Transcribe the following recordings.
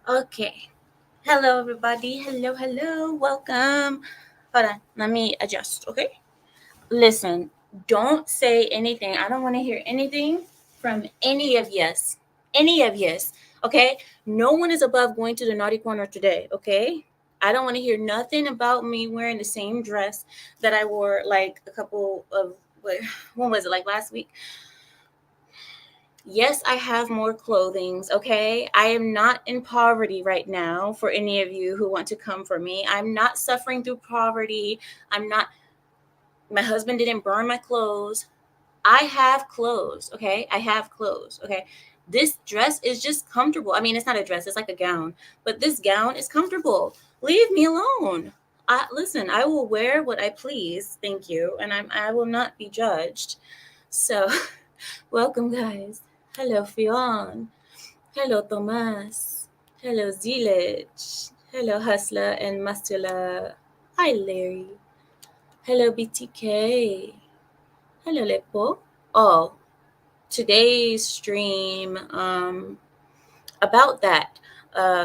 Okay. Hello, everybody. Hello, hello. Welcome. Hold on. Let me adjust. Okay. Listen, don't say anything. I don't want to hear anything from any of yes. Any of yes. Okay. No one is above going to the naughty corner today. Okay. I don't want to hear nothing about me wearing the same dress that I wore like a couple of, when was it? Like last week? Yes, I have more clothings, okay? I am not in poverty right now for any of you who want to come for me. I'm not suffering through poverty. I'm not, my husband didn't burn my clothes. I have clothes, okay? I have clothes, okay? This dress is just comfortable. I mean, it's not a dress, it's like a gown, but this gown is comfortable. Leave me alone. Listen, I will wear what I please, thank you, and I will not be judged. So, welcome, guys. Hello, Fionn. Hello, Thomas. Hello, Zilich. Hello, Hustler and Mastula. Hi, Larry. Hello, BTK. Hello, Lepo. Oh, today's stream about that.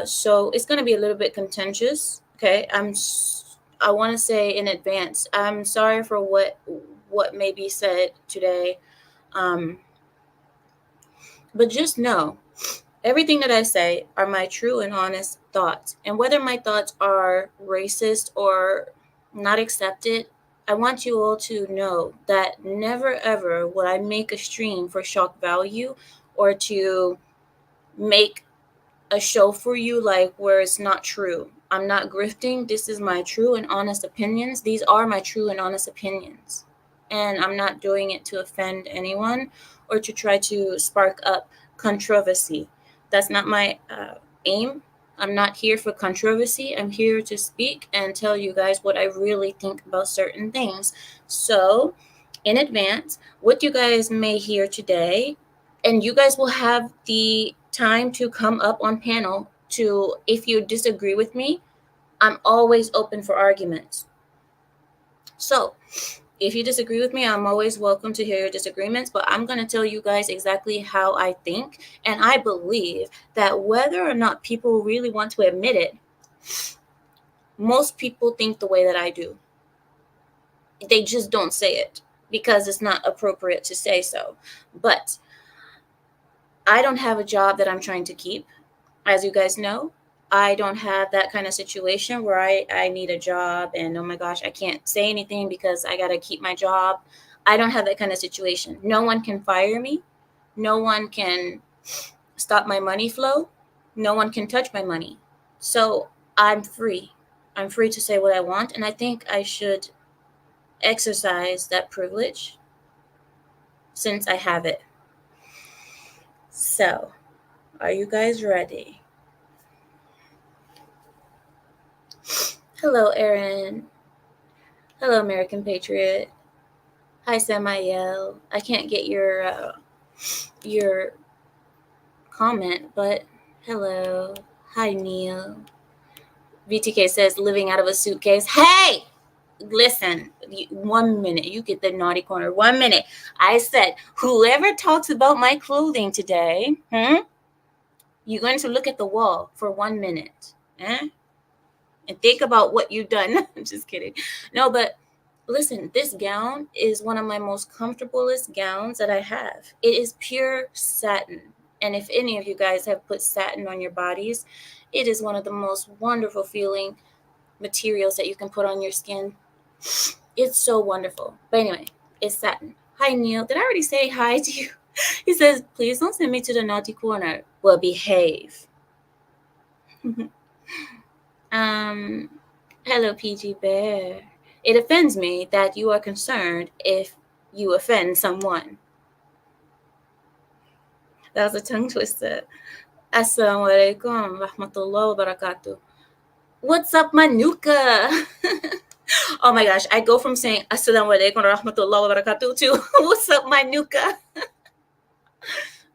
So it's going to be a little bit contentious. Okay, I want to say in advance, I'm sorry for what may be said today. Um, but just know everything that I say are my true and honest thoughts. And whether my thoughts are racist or not accepted, I want you all to know that never ever will I make a stream for shock value or to make a show for you like where it's not true. I'm not grifting. This is my true and honest opinions. These are my true and honest opinions. And I'm not doing it to offend anyone or to try to spark up controversy. That's not my aim. I'm not here for controversy. I'm here to speak and tell you guys what I really think about certain things. So, in advance, what you guys may hear today, and you guys will have the time to come up on panel to, if you disagree with me, I'm always open for arguments. So, if you disagree with me, I'm always welcome to hear your disagreements, but I'm going to tell you guys exactly how I think. And I believe that whether or not people really want to admit it, most people think the way that I do. They just don't say it because it's not appropriate to say so. But I don't have a job that I'm trying to keep, as you guys know. I don't have that kind of situation where I need a job and oh my gosh, I can't say anything because I got to keep my job. I don't have that kind of situation. No one can fire me. No one can stop my money flow. No one can touch my money. So I'm free. I'm free to say what I want. And I think I should exercise that privilege since I have it. So, are you guys ready? Hello, Erin. Hello, American Patriot. Hi, Samael. I can't get your comment, but hello. Hi, Neil. VTK says living out of a suitcase. Hey, listen. 1 minute. You get the naughty corner. 1 minute. I said whoever talks about my clothing today, you're going to look at the wall for 1 minute, and think about what you've done. I'm just kidding. No, but listen, this gown is one of my most comfortablest gowns that I have. It is pure satin. And if any of you guys have put satin on your bodies, it is one of the most wonderful feeling materials that you can put on your skin. It's so wonderful. But anyway, it's satin. Hi, Neil. Did I already say hi to you? He says, please don't send me to the naughty corner. Well, behave. Hello, PG Bear. It offends me that you are concerned if you offend someone. That was a tongue twister. Assalamu alaikum rahmatullah wa barakatuh. What's up, Manuka? Oh my gosh, I go from saying Assalamu alaikum rahmatullah wa barakatuh to what's up, Manuka?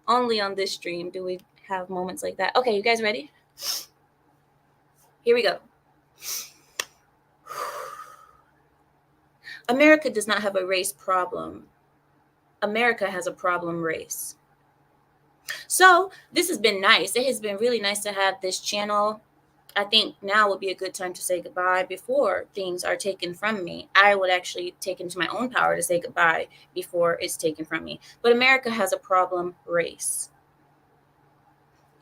Only on this stream do we have moments like that. Okay, you guys ready? Here we go. America does not have a race problem. America has a problem race. So this has been nice. It has been really nice to have this channel. I think now would be a good time to say goodbye before things are taken from me. I would actually take into my own power to say goodbye before it's taken from me. But America has a problem race.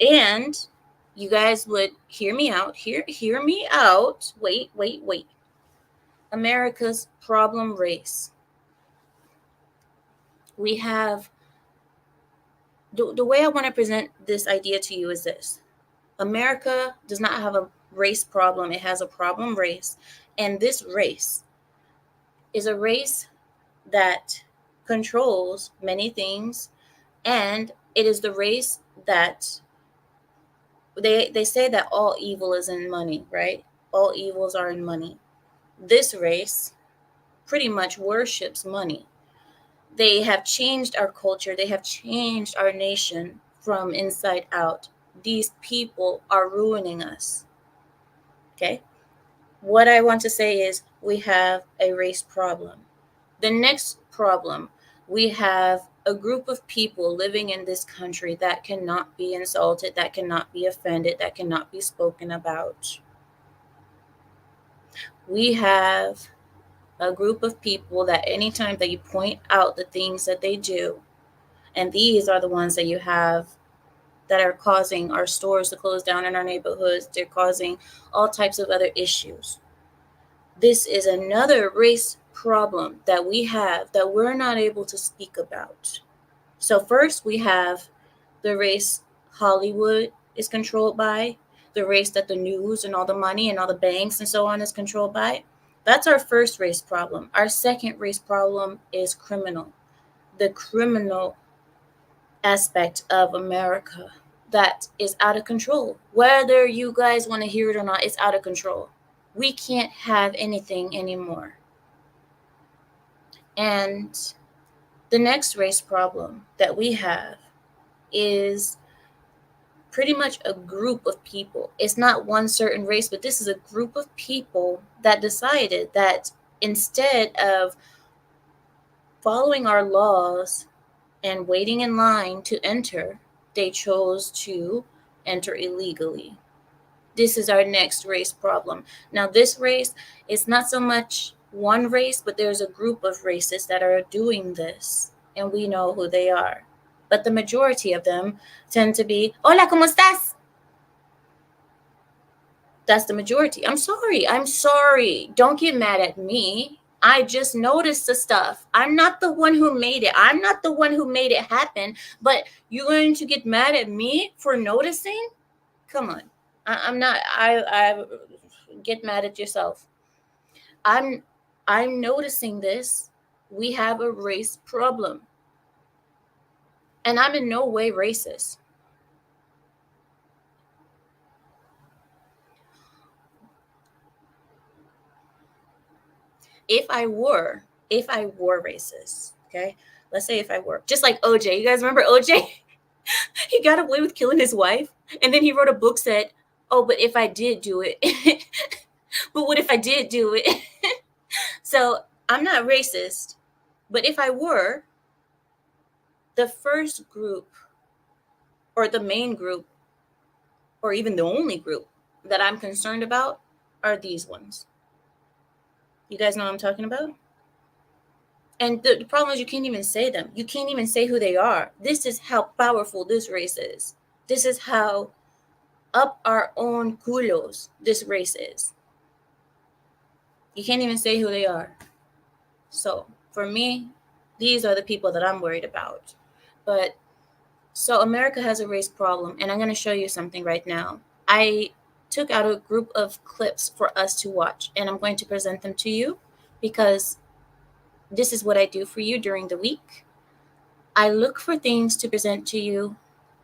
And you guys would hear me out. Hear me out. Wait. America's problem race. We have the way I want to present this idea to you is this. America does not have a race problem. It has a problem race. And this race is a race that controls many things. And it is the race that they say that all evil is in money, right? All evils are in money. This race pretty much worships money. They have changed our culture. They have changed our nation from inside out. These people are ruining us. Okay? What I want to say is we have a race problem. The next problem, we have a group of people living in this country that cannot be insulted, that cannot be offended, that cannot be spoken about. We have a group of people that anytime that you point out the things that they do, and these are the ones that you have that are causing our stores to close down in our neighborhoods, they're causing all types of other issues. This is another race problem that we have that we're not able to speak about. So first we have the race Hollywood is controlled by, the race that the news and all the money and all the banks and so on is controlled by. That's our first race problem. Our second race problem is criminal. The criminal aspect of America that is out of control. Whether you guys want to hear it or not, it's out of control. We can't have anything anymore. And the next race problem that we have is pretty much a group of people. It's not one certain race, but this is a group of people that decided that instead of following our laws and waiting in line to enter, they chose to enter illegally. This is our next race problem. Now, this race is not so much one race, but there's a group of races that are doing this, and we know who they are. But the majority of them tend to be, Hola, ¿cómo estás? That's the majority. I'm sorry. Don't get mad at me. I just noticed the stuff. I'm not the one who made it. I'm not the one who made it happen. But you're going to get mad at me for noticing? Come on. I'm not. I get mad at yourself. I'm noticing this. We have a race problem. And I'm in no way racist. If I were racist, okay? Let's say if I were. Just like OJ. You guys remember OJ? He got away with killing his wife. And then he wrote a book said, oh, but if I did do it. But what if I did do it? So I'm not racist. But if I were, the first group or the main group or even the only group that I'm concerned about are these ones. You guys know what I'm talking about? And the problem is you can't even say them. You can't even say who they are. This is how powerful this race is. This is how up our own culos this race is. You can't even say who they are. So for me, these are the people that I'm worried about. But so America has a race problem, and I'm going to show you something right now. I took out a group of clips for us to watch, and I'm going to present them to you because this is what I do for you during the week. I look for things to present to you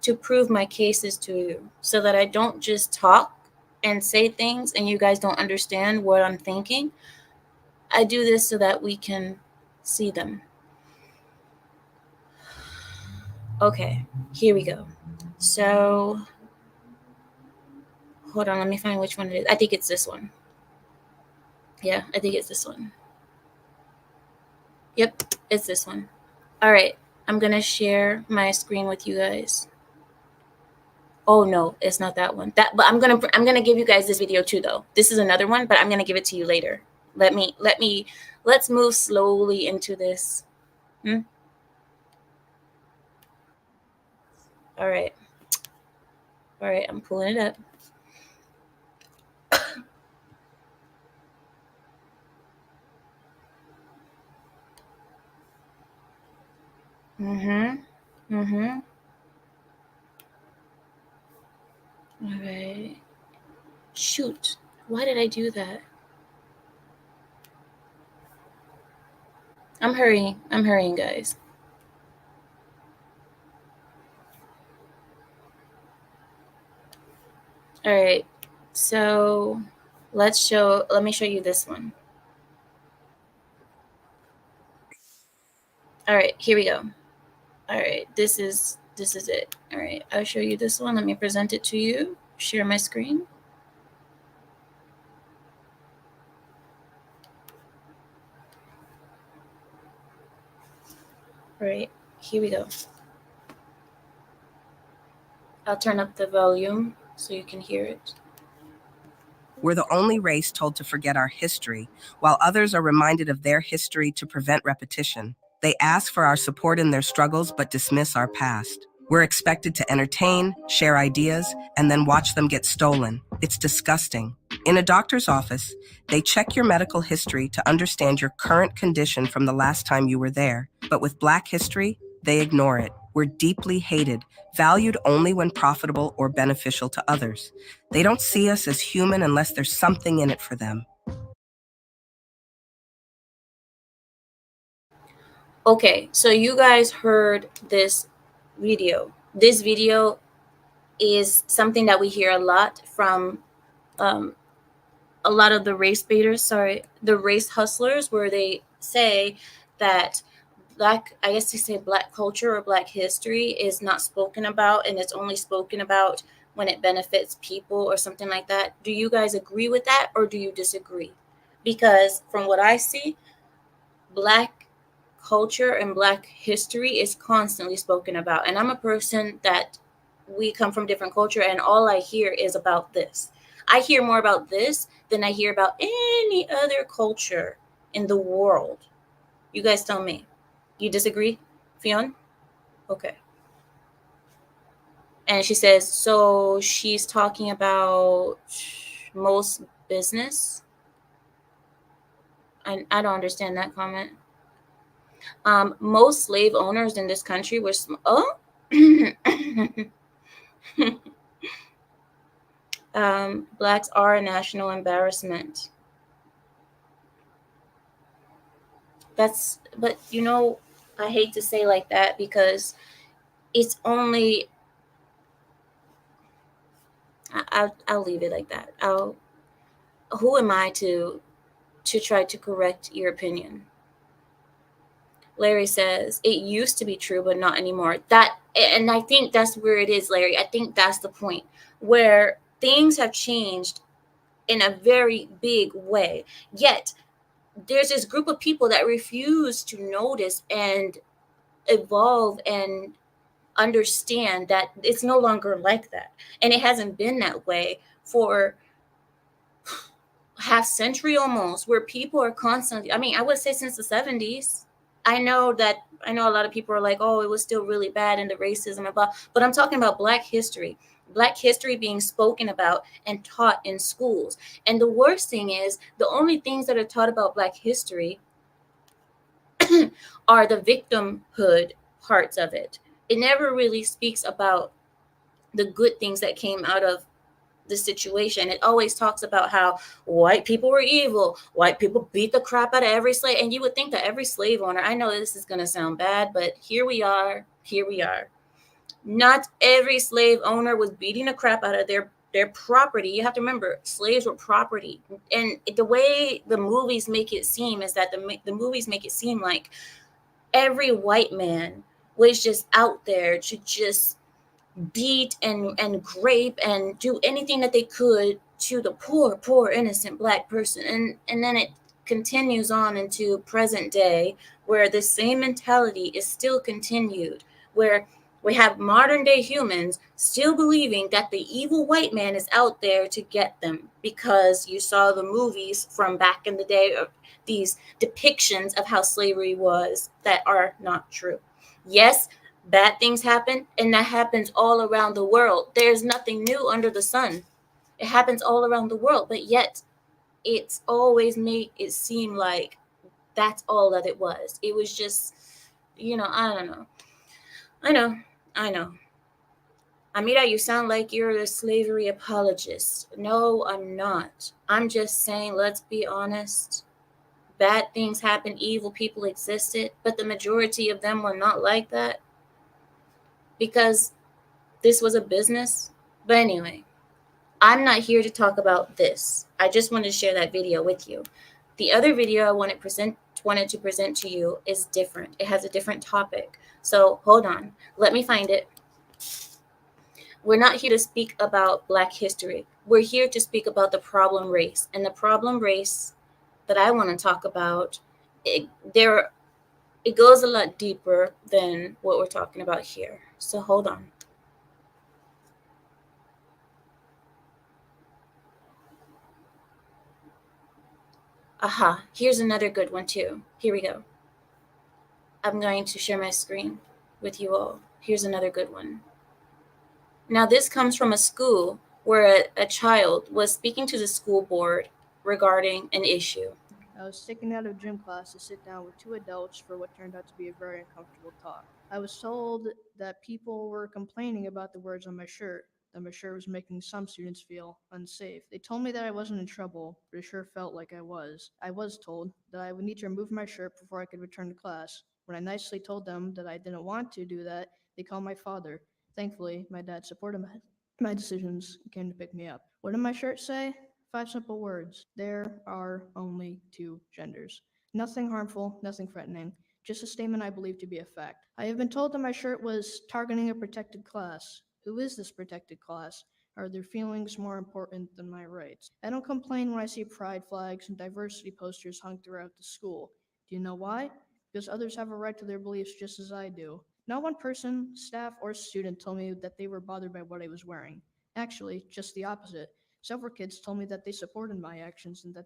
to prove my cases to you so that I don't just talk and say things and you guys don't understand what I'm thinking. I do this so that we can see them. Okay, here we go. So, hold on, let me find which one it is. I think it's this one. Yeah, I think it's this one. Yep, it's this one. All right, I'm going to share my screen with you guys. Oh no, it's not that one. But I'm gonna give you guys this video too though. This is another one, but I'm gonna give it to you later. Let's move slowly into this. All right. All right, I'm pulling it up. Mm-hmm. Mm-hmm. All right. Shoot. Why did I do that? I'm hurrying. I'm hurrying, guys. All right. So let me show you this one. All right, here we go. All right, this is it. All right, I'll show you this one. Let me present it to you. Share my screen. All right, here we go. I'll turn up the volume so you can hear it. We're the only race told to forget our history, while others are reminded of their history to prevent repetition. They ask for our support in their struggles but dismiss our past. We're expected to entertain, share ideas, and then watch them get stolen. It's disgusting. In a doctor's office, they check your medical history to understand your current condition from the last time you were there. But with Black history, they ignore it. We're deeply hated, valued only when profitable or beneficial to others. They don't see us as human unless there's something in it for them. Okay, so you guys heard this video. This video is something that we hear a lot from a lot of the race baiters, the race hustlers, where they say that I guess they say Black culture or Black history is not spoken about, and it's only spoken about when it benefits people or something like that. Do you guys agree with that, or do you disagree? Because from what I see, Black culture and Black history is constantly spoken about. And I'm a person that we come from different culture, and all I hear is about this. I hear more about this than I hear about any other culture in the world. You guys tell me. You disagree, Fionn? Okay. And she says, so she's talking about most business. I don't understand that comment. Most slave owners in this country were Blacks are a national embarrassment. But I hate to say like that because it's only. I'll leave it like that. Who am I to try to correct your opinion? Larry says it used to be true, but not anymore. And I think that's where it is, Larry. I think that's the point where things have changed in a very big way. Yet there's this group of people that refuse to notice and evolve and understand that it's no longer like that. And it hasn't been that way for half century almost, where people are constantly, I would say since the 70s. I know a lot of people are like, oh, it was still really bad in the racism and blah, but I'm talking about Black history being spoken about and taught in schools. And the worst thing is, the only things that are taught about Black history are the victimhood parts of it. It never really speaks about the good things that came out of the situation. It always talks about how white people were evil, white people beat the crap out of every slave. And you would think that every slave owner, I know this is going to sound bad, but here we are. Not every slave owner was beating the crap out of their property. You have to remember, slaves were property. And the way the movies make it seem is that the movies make it seem like every white man was just out there to just beat and grape and do anything that they could to the poor innocent Black person. And then it continues on into present day, where the same mentality is still continued, where We have modern day humans still believing that the evil white man is out there to get them because you saw the movies from back in the day of these depictions of how slavery was that are not true. Yes, bad things happen, and that happens all around the world. There's nothing new under the sun. It happens all around the world, but yet it's always made it seem like that's all that it was. It was just, I don't know. I know. I know. Amira, you sound like you're a slavery apologist. No, I'm not. I'm just saying, let's be honest. Bad things happen, evil people existed, but the majority of them were not like that because this was a business. But anyway, I'm not here to talk about this. I just wanted to share that video with you. The other video I wanted to present to you is different. It has a different topic. So hold on. Let me find it. We're not here to speak about Black history. We're here to speak about the problem race. And the problem race that I want to talk about, it goes a lot deeper than what we're talking about here. So hold on. Aha, here's another good one too. Here we go. I'm going to share my screen with you all. Here's another good one. Now, this comes from a school where a child was speaking to the school board regarding an issue. I was taken out of gym class to sit down with two adults for what turned out to be a very uncomfortable talk. I was told that people were complaining about the words on my shirt, that my shirt was making some students feel unsafe. They told me that I wasn't in trouble, but it sure felt like I was. I was told that I would need to remove my shirt before I could return to class. When I nicely told them that I didn't want to do that, they called my father. Thankfully, my dad supported my decisions and came to pick me up. What did my shirt say? 5 simple words. There are only two genders. Nothing harmful, nothing threatening, just a statement I believe to be a fact. I have been told that my shirt was targeting a protected class. Who is this protected class? Are their feelings more important than my rights? I don't complain when I see pride flags and diversity posters hung throughout the school. Do you know why? Because others have a right to their beliefs just as I do. Not one person, staff, or student told me that they were bothered by what I was wearing. Actually, just the opposite. Several kids told me that they supported my actions and that.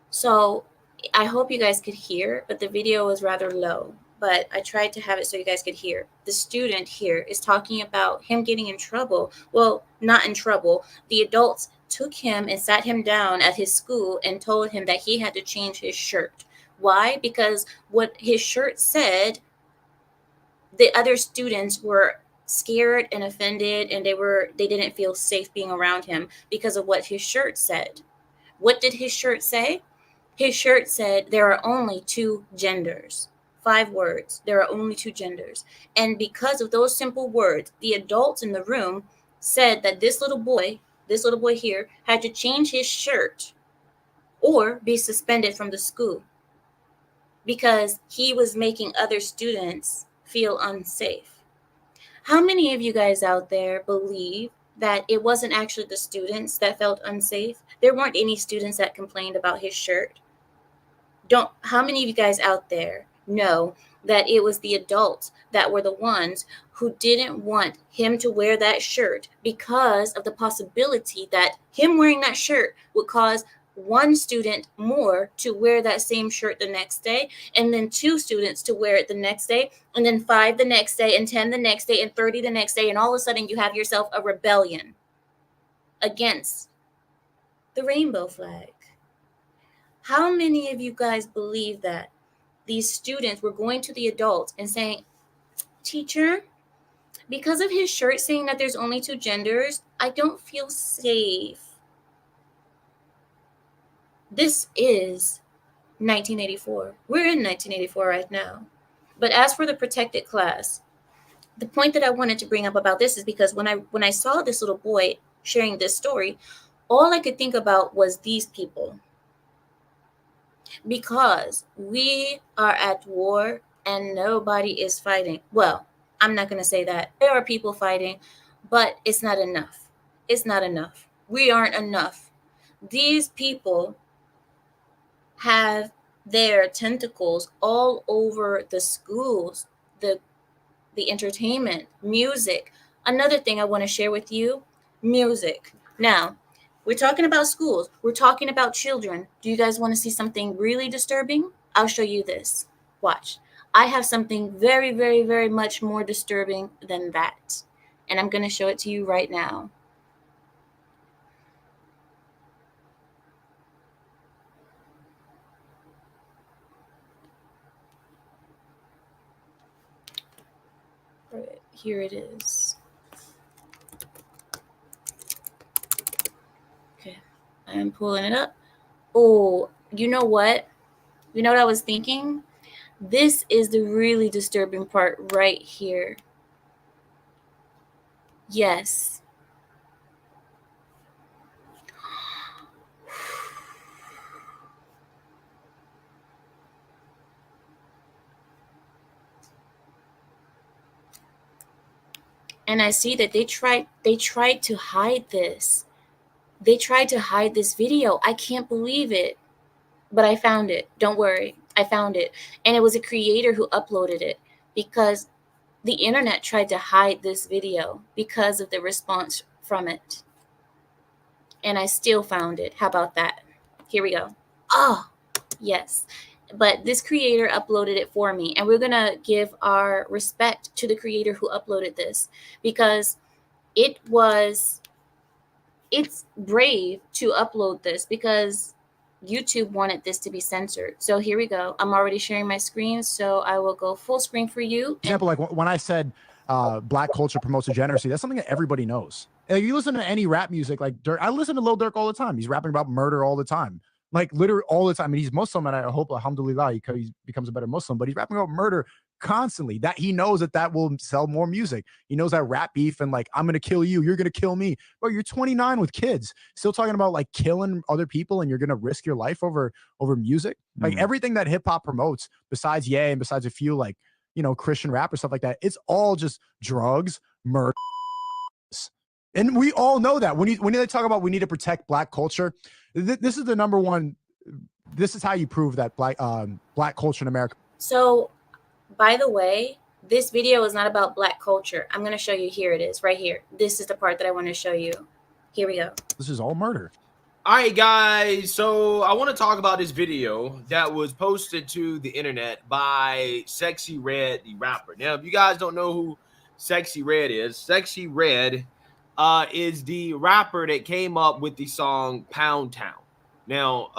So I hope you guys could hear, but the video was rather low. But I tried to have it so you guys could hear. The student here is talking about him getting in trouble. Well, not in trouble. The adults took him and sat him down at his school and told him that he had to change his shirt. Why? Because what his shirt said, the other students were scared and offended, and they didn't feel safe being around him because of what his shirt said. What did his shirt say? His shirt said there are only two genders. 5 words. There are only two genders. And because of those simple words, the adults in the room said that this little boy here, had to change his shirt or be suspended from the school because he was making other students feel unsafe. How many of you guys out there believe that it wasn't actually the students that felt unsafe? There weren't any students that complained about his shirt. Don't How many of you guys out there know that it was the adults that were the ones who didn't want him to wear that shirt because of the possibility that him wearing that shirt would cause one student more to wear that same shirt the next day, and then two students to wear it the next day, and then 5 the next day, and 10 the next day, and 30 the next day, and all of a sudden you have yourself a rebellion against the rainbow flag. How many of you guys believe that these students were going to the adults and saying, "Teacher, because of his shirt saying that there's only two genders, I don't feel safe"? This is 1984. We're in 1984 right now. But as for the protected class, the point that I wanted to bring up about this is because when I saw this little boy sharing this story, all I could think about was these people, because we are at war and nobody is fighting. Well, I'm not going to say that. There are people fighting, but it's not enough. It's not enough. We aren't enough. These people have their tentacles all over the schools, the entertainment, music. Another thing I want to share with you, music. Now, we're talking about schools. We're talking about children. Do you guys want to see something really disturbing? I'll show you this. Watch. I have something very, very, very much more disturbing than that. And I'm going to show it to you right now. Right, here it is. Okay, I'm pulling it up. Oh, you know what? You know what I was thinking? This is the really disturbing part right here. Yes. And I see that they tried to hide this. They tried to hide this video. I can't believe it. But I found it. Don't worry. I found it. And it was a creator who uploaded it because the internet tried to hide this video because of the response from it. And I still found it. How about that? Here we go. Oh, yes. But this creator uploaded it for me. And we're going to give our respect to the creator who uploaded this because it's brave to upload this because YouTube wanted this to be censored. So here we go. I'm already sharing my screen, so I will go full screen for you. Example, like when I said black culture promotes degeneracy, that's something that everybody knows. Like, you listen to any rap music, like Dirk. I listen to Lil Durk all the time. He's rapping about murder all the time, like literally all the time. I mean, he's Muslim, and I hope, alhamdulillah, he becomes a better Muslim. But he's rapping about murder constantly. That he knows that will sell more music. He knows that rap beef and like, I'm gonna kill you, you're gonna kill me. Bro, you're 29 with kids, still talking about like killing other people, and you're gonna risk your life over music. Like everything that hip hop promotes, besides Ye and besides a few like, you know, Christian rap or stuff like that, it's all just drugs, murder. And we all know that when they talk about we need to protect black culture, this is the number one. This is how you prove that black culture in America. So, by the way, this video is not about black culture. I'm going to show you. Here it is, right here. This is the part that I want to show you. Here we go. This is all murder. All right, guys. So I want to talk about this video that was posted to the internet by Sexy Red, the rapper. Now, if you guys don't know who Sexy Red is, Sexy Red is the rapper that came up with the song Pound Town. Now,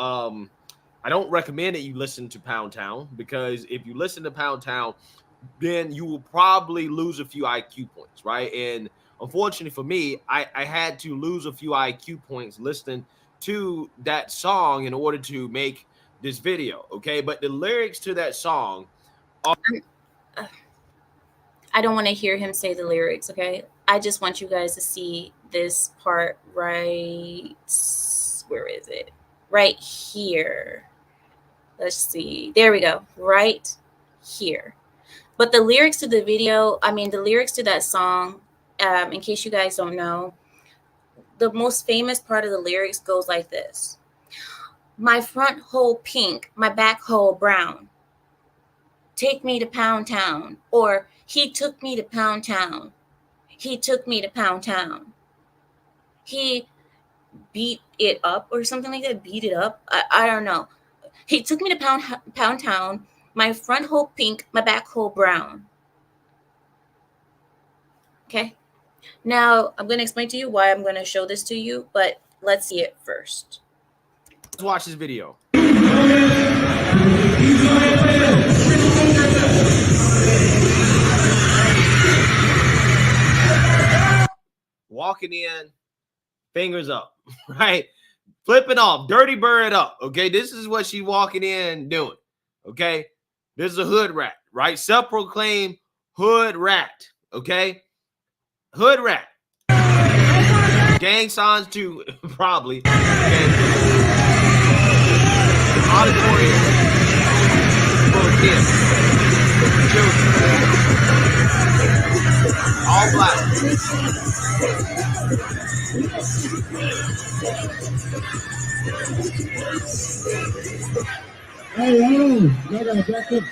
I don't recommend that you listen to Pound Town because if you listen to Pound Town, then you will probably lose a few IQ points, right? And unfortunately for me, I had to lose a few IQ points listening to that song in order to make this video, okay? But the lyrics to that song are... I don't want to hear him say the lyrics, okay? I just want you guys to see this part right... Where is it? Right here. Let's see. There we go. Right here. But the lyrics to the video, I mean, the lyrics to that song, in case you guys don't know, the most famous part of the lyrics goes like this. My front hole pink, my back hole brown. Take me to Pound Town. Or he took me to Pound Town. He took me to Pound Town. He beat it up or something like that. Beat it up. I don't know. He took me to Pound Town. My front hole pink, my back hole brown. Okay. Now, I'm going to explain to you why I'm going to show this to you, but let's see it first. Let's watch this video. Walking in, fingers up, right? Flipping off, dirty bird up, okay? This is what she walking in doing, okay? This is a hood rat, right? Self-proclaimed hood rat, okay? Hood rat. Gang signs too, probably. Okay. Auditorium full of kids. Children. All black. Hey, y'all gotta back up.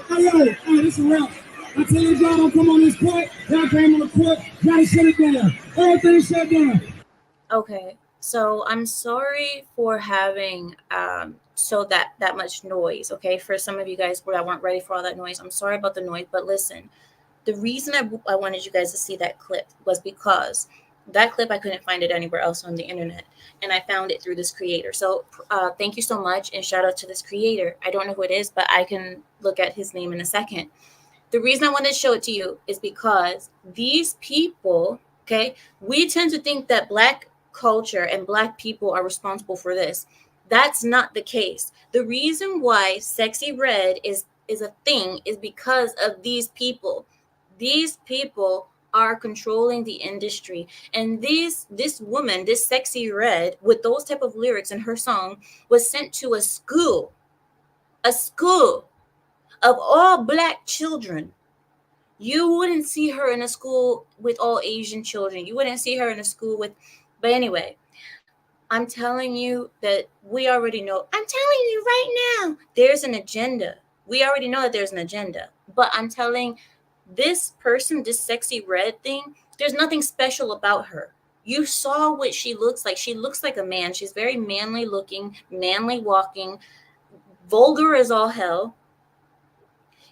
Hey, this is a wrap. I tell you, y'all don't come on this court. Y'all came on the court. Gotta shut it down. Everything shut down. Okay, so I'm sorry for having so that much noise. Okay, for some of you guys that weren't ready for all that noise, I'm sorry about the noise. But listen, the reason I wanted you guys to see that clip was because that clip I couldn't find it anywhere else on the internet, and I found it through this creator. So thank you so much, and shout out to this creator. I don't know who it is, but I can look at his name in a second. The reason I wanted to show it to you is because these people, okay, we tend to think that Black culture and Black people are responsible for this. That's not the case. The reason why Sexy Red is a thing is because of these people. These people are controlling the industry, and this woman, this Sexy Red, with those type of lyrics in her song, was sent to a school of all Black children. You wouldn't see her in a school with all Asian children. You wouldn't see her in a school with, but anyway, I'm telling you that we already know. I'm telling you right now, there's an agenda. We already know that there's an agenda. But I'm telling this person, this Sexy Red thing, there's nothing special about her. You saw what she looks like. She looks like a man. She's very manly looking, manly walking, vulgar as all hell.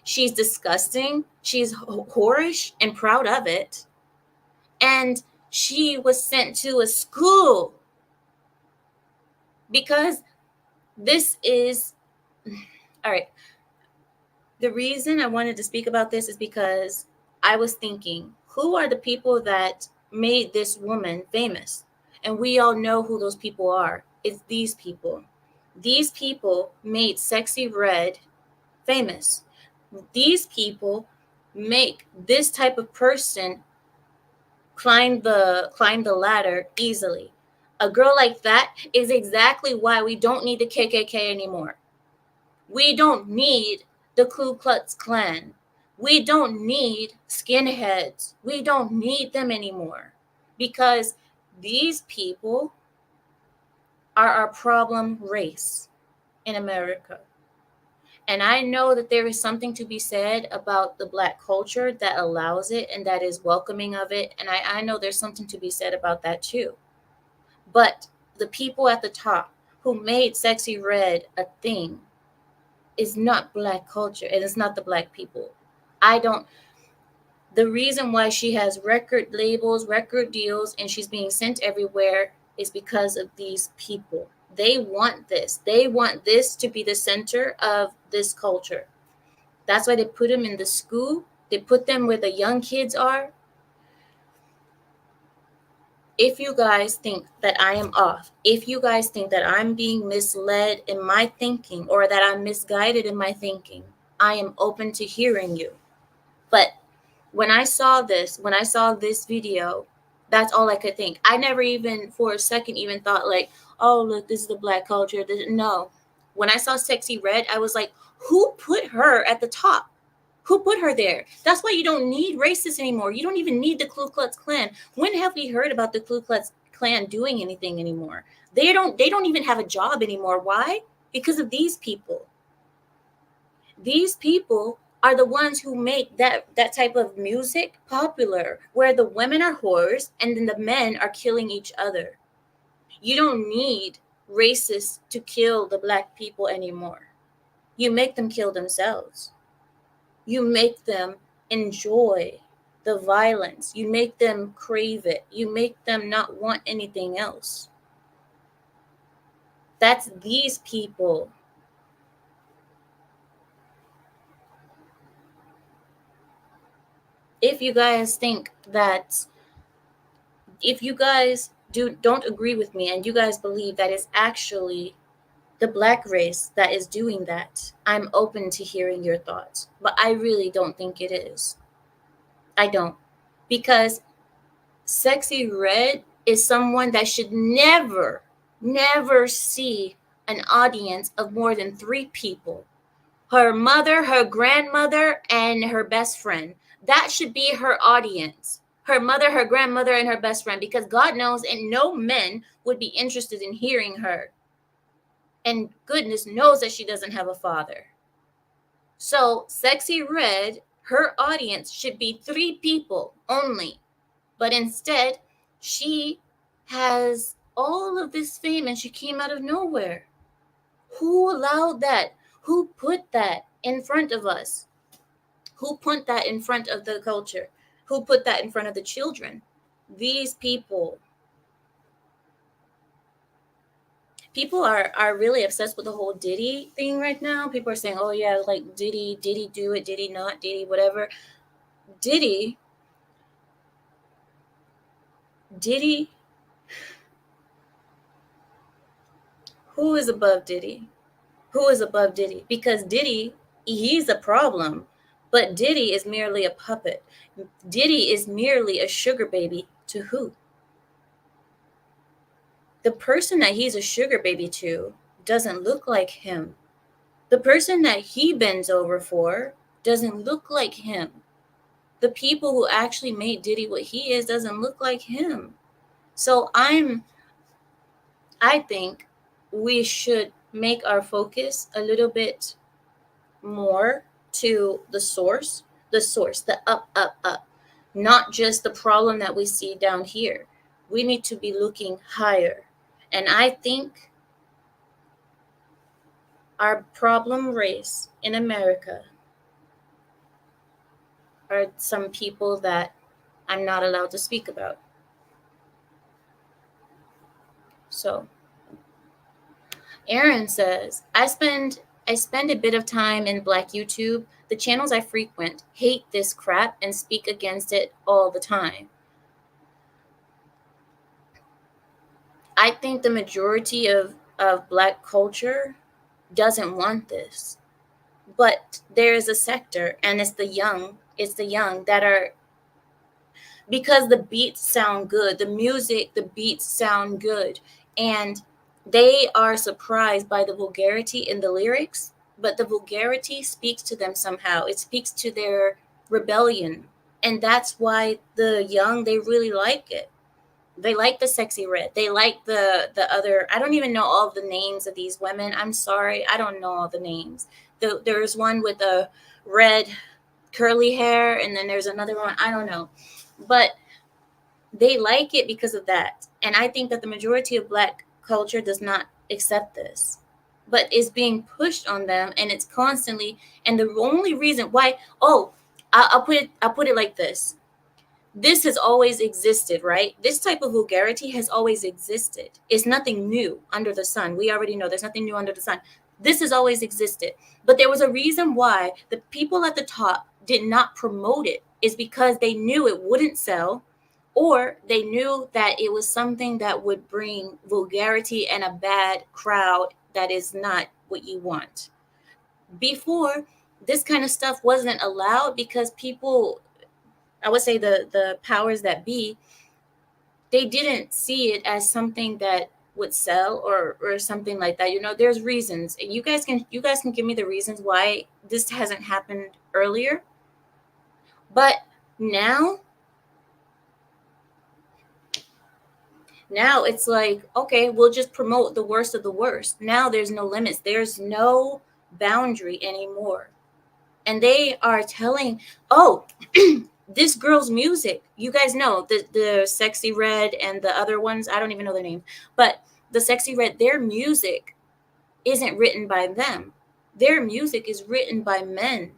She's disgusting. She's whorish and proud of it. And she was sent to a school because this is all right. The reason I wanted to speak about this is because I was thinking, who are the people that made this woman famous? And we all know who those people are. It's these people. These people made Sexy Red famous. These people make this type of person climb the ladder easily. A girl like that is exactly why we don't need the KKK anymore. We don't need the Ku Klux Klan. We don't need skinheads. We don't need them anymore because these people are our problem race in America. And I know that there is something to be said about the Black culture that allows it and that is welcoming of it. And I know there's something to be said about that too. But the people at the top who made Sexy Red a thing is not Black culture, and it's not the Black people. The reason why she has record labels, record deals, and she's being sent everywhere is because of these people. They want this. They want this to be the center of this culture. That's why they put them in the school. They put them where the young kids are. If you guys think that I am off, if you guys think that I'm being misled in my thinking or that I'm misguided in my thinking, I am open to hearing you. But when I saw this video, that's all I could think. I never even for a second even thought like, oh, look, this is the Black culture. No. When I saw Sexy Red, I was like, who put her at the top? Who put her there? That's why you don't need racists anymore. You don't even need the Ku Klux Klan. When have we heard about the Ku Klux Klan doing anything anymore? They don't even have a job anymore. Why? Because of these people. These people are the ones who make that type of music popular, where the women are whores and then the men are killing each other. You don't need racists to kill the Black people anymore. You make them kill themselves. You make them enjoy the violence. You make them crave it. You make them not want anything else. That's these people. If you guys think that, if you guys don't agree with me and you guys believe that it's actually the Black race that is doing that, I'm open to hearing your thoughts. But I really don't think it is. I don't. Because Sexy Red is someone that should never see an audience of more than 3 people. Her mother, her grandmother, and her best friend. That should be her audience. Her mother, her grandmother, and her best friend, because God knows and no men would be interested in hearing her. and goodness knows that she doesn't have a father. So Sexy Red, her audience should be 3 people only, but instead she has all of this fame and she came out of nowhere. Who allowed that? Who put that in front of us? Who put that in front of the culture? Who put that in front of the children? These people. People are really obsessed with the whole Diddy thing right now. People are saying, "Oh yeah, like Diddy do it, Diddy not, Diddy whatever." Diddy, Diddy, who is above Diddy? Who is above Diddy? Because Diddy, he's a problem, but Diddy is merely a puppet. Diddy is merely a sugar baby to who? The person that he's a sugar baby to doesn't look like him. The person that he bends over for doesn't look like him. The people who actually made Diddy what he is doesn't look like him. So I think we should make our focus a little bit more to the source, the up, not just the problem that we see down here. We need to be looking higher. And I think our problem race in America are some people that I'm not allowed to speak about. So Aaron says, I spend a bit of time in Black YouTube. The channels I frequent hate this crap and speak against it all the time. I think the majority of Black culture doesn't want this. But there is a sector, and it's the young that are, because the beats sound good, the beats sound good, and they are surprised by the vulgarity in the lyrics, but the vulgarity speaks to them somehow. It speaks to their rebellion, and that's why the young, they really like it. They like the Sexy Red. They like the other. I don't even know all the names of these women. I'm sorry, I don't know all the names. There's one with a red curly hair, and then there's another one. I don't know, but they like it because of that. And I think that the majority of Black culture does not accept this, but is being pushed on them, and it's constantly. And the only reason why, I'll put it like this: this has always existed, right? This type of vulgarity has always existed. It's nothing new under the sun. We already know there's nothing new under the sun. This has always existed. But there was a reason why the people at the top did not promote it, is because they knew it wouldn't sell, or they knew that it was something that would bring vulgarity and a bad crowd that is not what you want. Before, this kind of stuff wasn't allowed because people, I would say the powers that be, they didn't see it as something that would sell or something like that. You know, there's reasons. You guys can give me the reasons why this hasn't happened earlier. But now it's like, okay, we'll just promote the worst of the worst. Now there's no limits. There's no boundary anymore. And they are telling, oh, this girl's music, you guys know the Sexy Red and the other ones, I don't even know their name, but the Sexy Red, their music isn't written by them. Their music is written by men.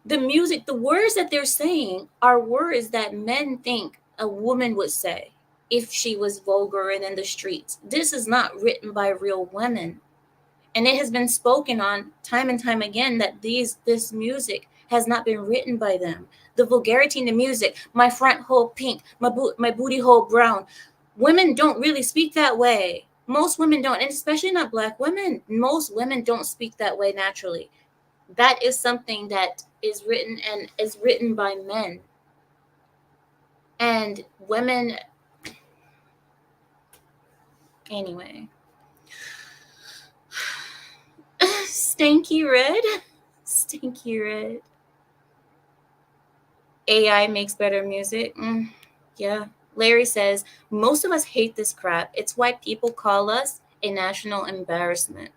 The music, the words that they're saying are words that men think a woman would say if she was vulgar and in the streets. This is not written by real women. And it has been spoken on time and time again that this music has not been written by them. The vulgarity in the music, my front hole pink, my booty hole brown. Women don't really speak that way. Most women don't, and especially not Black women. Most women don't speak that way naturally. That is something that is written, and is written by men. And women, anyway. Stinky Red. AI makes better music. Yeah, Larry says, most of us hate this crap. It's why people call us a national embarrassment.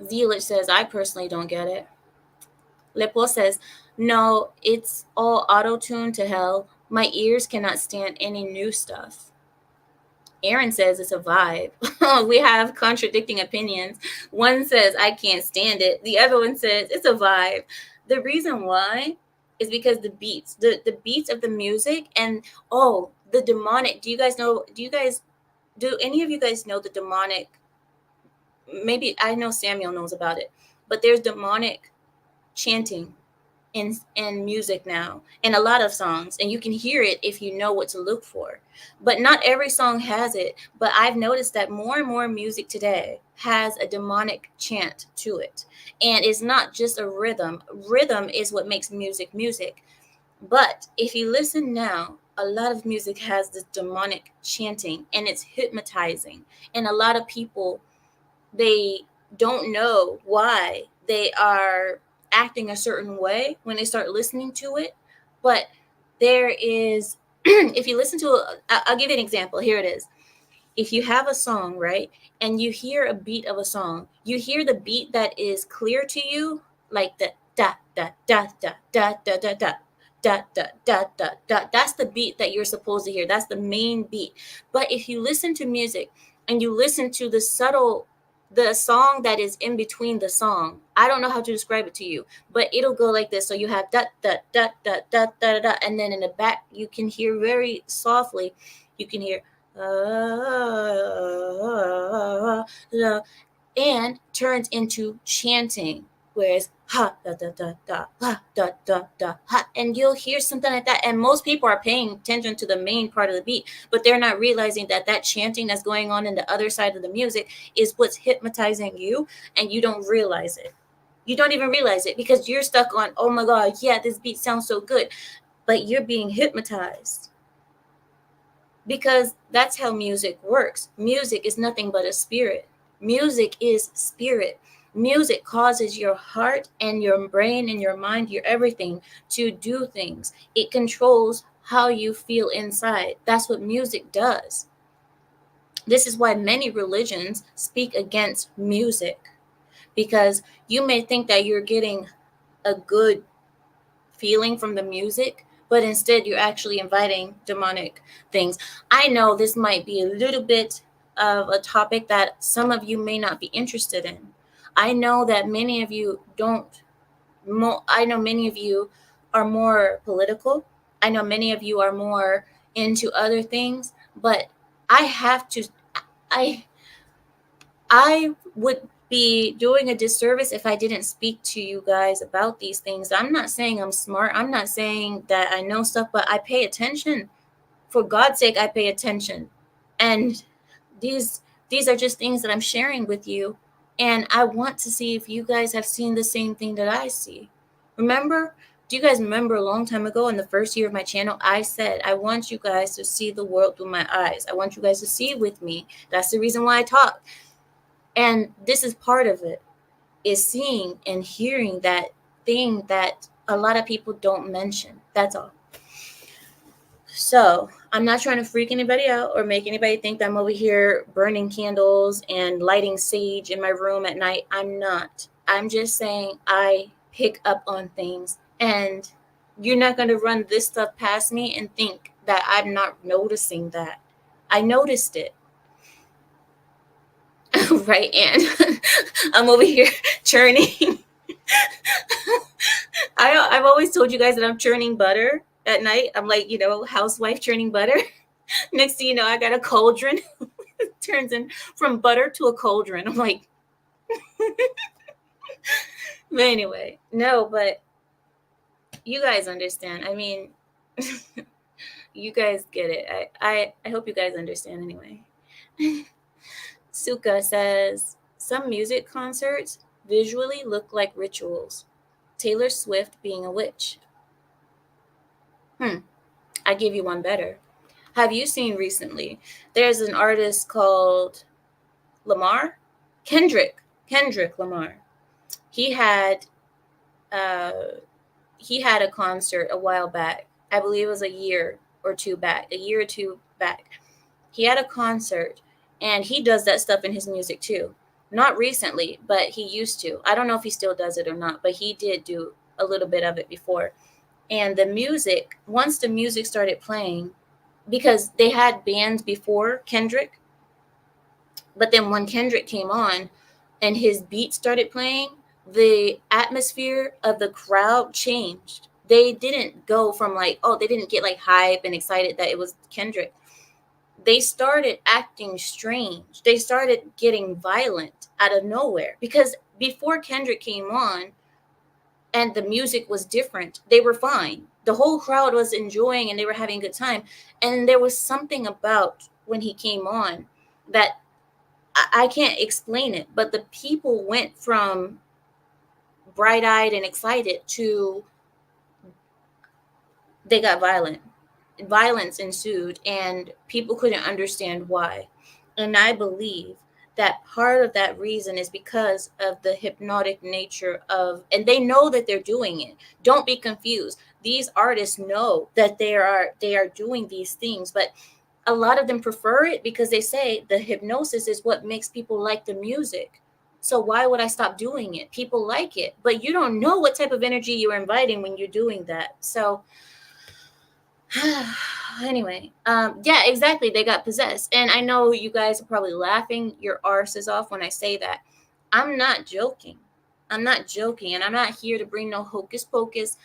Zealot says, I personally don't get it. Lepo says, no, it's all auto-tuned to hell. My ears cannot stand any new stuff. Aaron says it's a vibe. We have contradicting opinions. One says, I can't stand it. The other one says, it's a vibe. The reason why is because the beats, the beats of the music, and the demonic. Do any of you guys know the demonic? Maybe I know Samuel knows about it, but there's demonic chanting in music now, in a lot of songs, and you can hear it if you know what to look for. But not every song has it. But I've noticed that more and more music today has a demonic chant to it, and it's not just a rhythm. Rhythm is what makes music music. But if you listen now, a lot of music has this demonic chanting, and it's hypnotizing. And a lot of people, they don't know why they are acting a certain way when they start listening to it. But there is, if you listen to, I'll give you an example. Here it is. If you have a song, right, and you hear a beat of a song, you hear the beat that is clear to you, like the da da da da da da da da da da da da da. That's the beat that you're supposed to hear. That's the main beat. But if you listen to music and you listen to the song that is in between the song, I don't know how to describe it to you, but it'll go like this. So you have da da da da da da da, and then in the back you can hear very softly, you can hear and turns into chanting, whereas ha da da da da ha da da da ha, and you'll hear something like that. And most people are paying attention to the main part of the beat, but they're not realizing that that chanting that's going on in the other side of the music is what's hypnotizing you, and you don't realize it. You don't even realize it because you're stuck on, oh my god, yeah, this beat sounds so good, but you're being hypnotized. Because that's how music works. Music is nothing but a spirit. Music is spirit. Music causes your heart and your brain and your mind, your everything, to do things. It controls how you feel inside. That's what music does. This is why many religions speak against music, because you may think that you're getting a good feeling from the music, but instead you're actually inviting demonic things. I know this might be a little bit of a topic that some of you may not be interested in. I know that many of you don't. I know many of you are more political. I know many of you are more into other things, but I have to. I I would be doing a disservice if I didn't speak to you guys about these things. I'm not saying I'm smart. I'm not saying that I know stuff, but I pay attention. For God's sake, I pay attention. And these are just things that I'm sharing with you. And I want to see if you guys have seen the same thing that I see. Remember? Do you guys remember a long time ago in the first year of my channel, I said, I want you guys to see the world through my eyes. I want you guys to see with me. That's the reason why I talk. And this is part of it, is seeing and hearing that thing that a lot of people don't mention. That's all. So I'm not trying to freak anybody out or make anybody think that I'm over here burning candles and lighting sage in my room at night. I'm not. I'm just saying I pick up on things, and you're not going to run this stuff past me and think that I'm not noticing that. I noticed it. Right, and I'm over here churning. I've always told you guys that I'm churning butter at night. I'm like, housewife churning butter. Next thing you know, I got a cauldron. It turns in from butter to a cauldron. I'm like, but anyway, no, but you guys understand. I mean, you guys get it. I hope you guys understand anyway. Suka says, some music concerts visually look like rituals. Taylor Swift being a witch. I give you one better. Have you seen recently? There's an artist called Kendrick Lamar. He had a concert a while back I believe it was a year or two back. He had a concert, and he does that stuff in his music too. Not recently, but he used to. I don't know if he still does it or not, but he did do a little bit of it before. And the music, once the music started playing, because they had bands before Kendrick, but then when Kendrick came on and his beat started playing, the atmosphere of the crowd changed. They didn't go from like, oh, they didn't get like hype and excited that it was Kendrick. They started acting strange. They started getting violent out of nowhere, because before Kendrick came on and the music was different, they were fine. The whole crowd was enjoying and they were having a good time. And there was something about when he came on that I can't explain it, but the people went from bright eyed and excited to they got violent. Violence ensued, and people couldn't understand why. And I believe that part of that reason is because of the hypnotic nature of, and they know that they're doing it. Don't be confused. These artists know that they are doing these things, but a lot of them prefer it because they say the hypnosis is what makes people like the music. So why would I stop doing it? People like it, but you don't know what type of energy you're inviting when you're doing that. So anyway, yeah, exactly. They got possessed. And I know you guys are probably laughing your arses off when I say that. I'm not joking. I'm not joking. And I'm not here to bring no hocus pocus.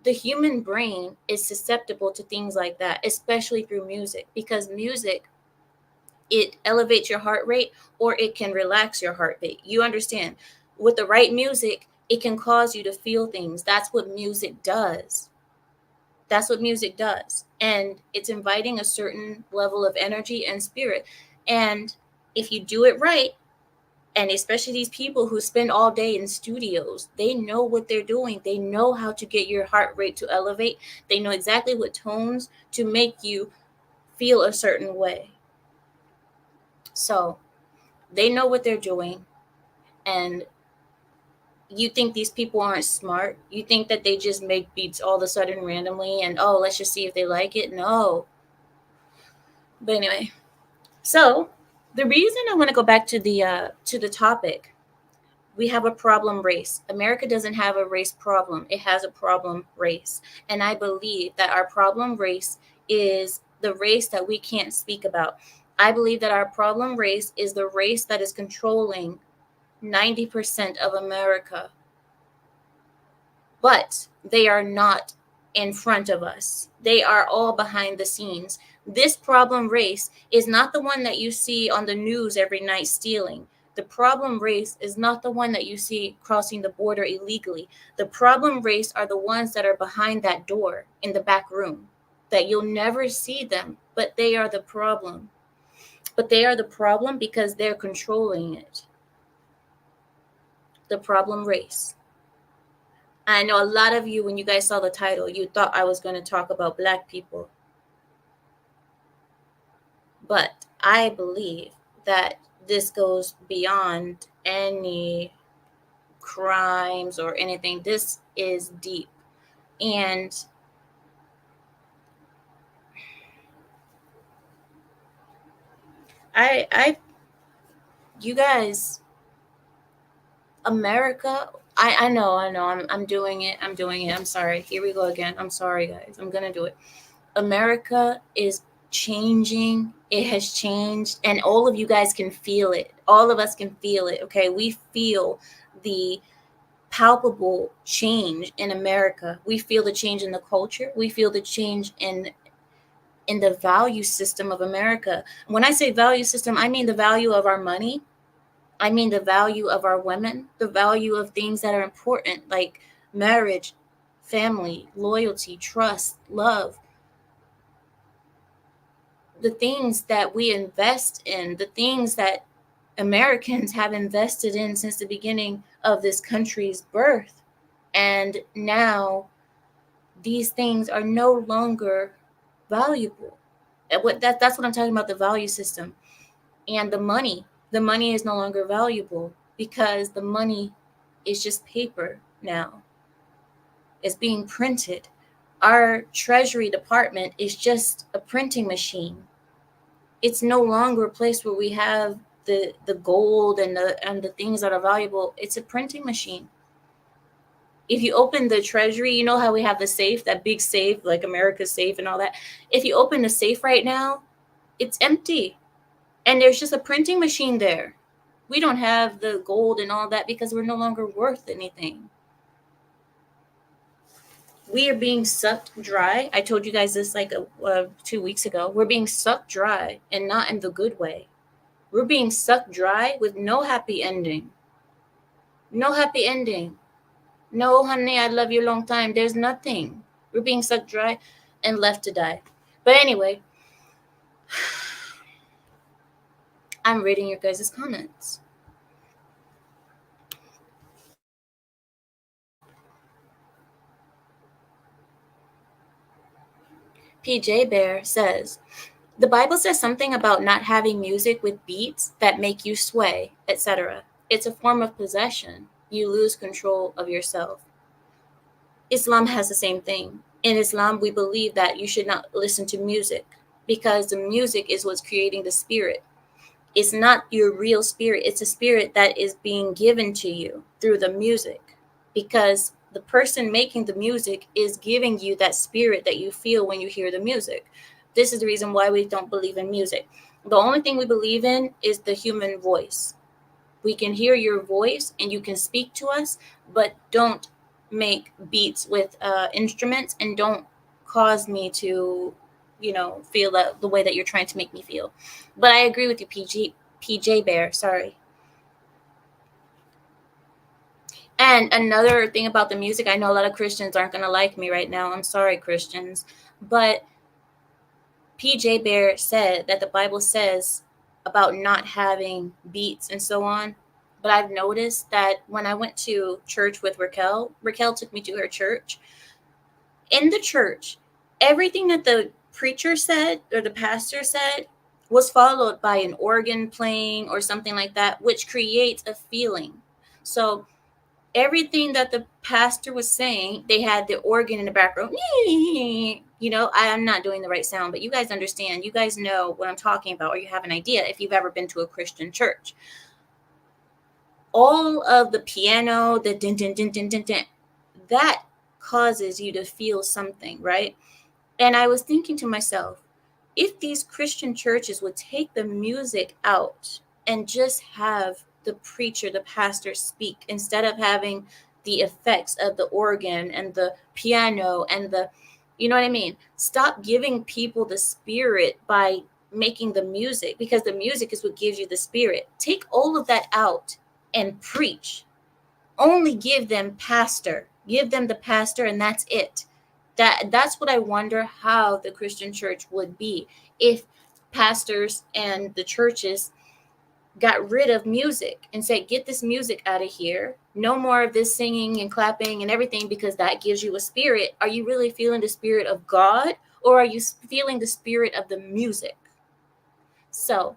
The human brain is susceptible to things like that, especially through music, because music, it elevates your heart rate or it can relax your heart rate. You understand? With the right music, it can cause you to feel things. That's what music does. That's what music does. And it's inviting a certain level of energy and spirit. And if you do it right, and especially these people who spend all day in studios, they know what they're doing. They know how to get your heart rate to elevate. They know exactly what tones to make you feel a certain way. So they know what they're doing. And you think these people aren't smart? You think that they just make beats all of a sudden randomly and, oh, let's just see if they like it? No. But anyway, so the reason I want to go back to the topic, we have a problem race. America doesn't have a race problem. It has a problem race. And I believe that our problem race is the race that we can't speak about. I believe that our problem race is the race that is controlling 90% of America. But they are not in front of us. They are all behind the scenes. This problem race is not the one that you see on the news every night stealing. The problem race is not the one that you see crossing the border illegally. The problem race are the ones that are behind that door in the back room, that you'll never see them, but they are the problem. But they are the problem because they're controlling it. The problem race. I know a lot of you, when you guys saw the title, you thought I was going to talk about Black people. But I believe that this goes beyond any crimes or anything. This is deep. And you guys, America, I know, I'm doing it. I'm sorry. Here we go again. I'm sorry, guys. I'm going to do it. America is changing. It has changed. And all of you guys can feel it. All of us can feel it. Okay. We feel the palpable change in America. We feel the change in the culture. We feel the change in the value system of America. When I say value system, I mean the value of our money. I mean the value of our women, the value of things that are important, like marriage, family, loyalty, trust, love. The things that we invest in, the things that Americans have invested in since the beginning of this country's birth. And now these things are no longer valuable. That's what I'm talking about, the value system. And the money is no longer valuable because the money is just paper now. It's being printed. Our Treasury Department is just a printing machine. It's no longer a place where we have the gold and the things that are valuable. It's a printing machine. If you open the Treasury, you know how we have the safe, that big safe, like America's safe and all that. If you open the safe right now, it's empty. And there's just a printing machine there. We don't have the gold and all that because we're no longer worth anything. We are being sucked dry. I told you guys this like 2 weeks ago. We're being sucked dry, and not in the good way. We're being sucked dry with no happy ending. No happy ending. No, honey, I love you a long time. There's nothing. We're being sucked dry and left to die. But anyway, I'm reading your guys' comments. PJ Bear says, the Bible says something about not having music with beats that make you sway, etc. It's a form of possession. You lose control of yourself. Islam has the same thing. In Islam, we believe that you should not listen to music because the music is what's creating the spirit. It's not your real spirit. It's a spirit that is being given to you through the music, because the person making the music is giving you that spirit that you feel when you hear the music. This is the reason why we don't believe in music. The only thing we believe in is the human voice. We can hear your voice and you can speak to us, but don't make beats with instruments, and don't cause me to, feel that the way that you're trying to make me feel. But I agree with you, PJ Bear. Sorry. And another thing about the music, I know a lot of Christians aren't going to like me right now. I'm sorry, Christians. But PJ Bear said that the Bible says about not having beats and so on. But I've noticed that when I went to church with Raquel took me to her church. In the church, everything that the preacher said or the pastor said was followed by an organ playing or something like that, which creates a feeling. So everything that the pastor was saying, they had the organ in the background. I'm not doing the right sound, but you guys understand. You guys know what I'm talking about, or you have an idea if you've ever been to a Christian church. All of the piano, the din, din, din, din, din, din, that causes you to feel something, right? And I was thinking to myself, if these Christian churches would take the music out and just have the preacher, the pastor speak, instead of having the effects of the organ and the piano and you know what I mean? Stop giving people the spirit by making the music, because the music is what gives you the spirit. Take all of that out and preach. Only give them the pastor, and that's it. That's what I wonder, how the Christian church would be if pastors and the churches got rid of music and said, get this music out of here. No more of this singing and clapping and everything, because that gives you a spirit. Are you really feeling the spirit of God, or are you feeling the spirit of the music? So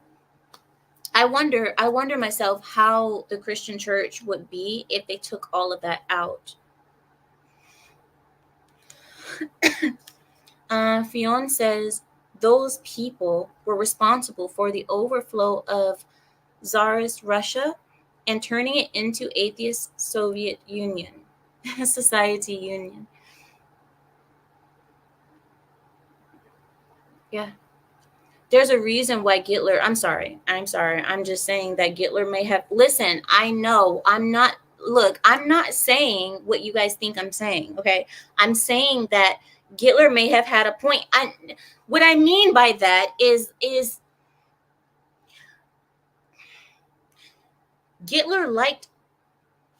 I wonder myself how the Christian church would be if they took all of that out. Fionn says those people were responsible for the overflow of Tsarist Russia and turning it into atheist Soviet Union, Society Union. Yeah. There's a reason why Hitler, I'm sorry. I'm just saying that Hitler may have, listen, I know I'm not saying what you guys think I'm saying, okay? I'm saying that Hitler may have had a point. What I mean by that is Hitler liked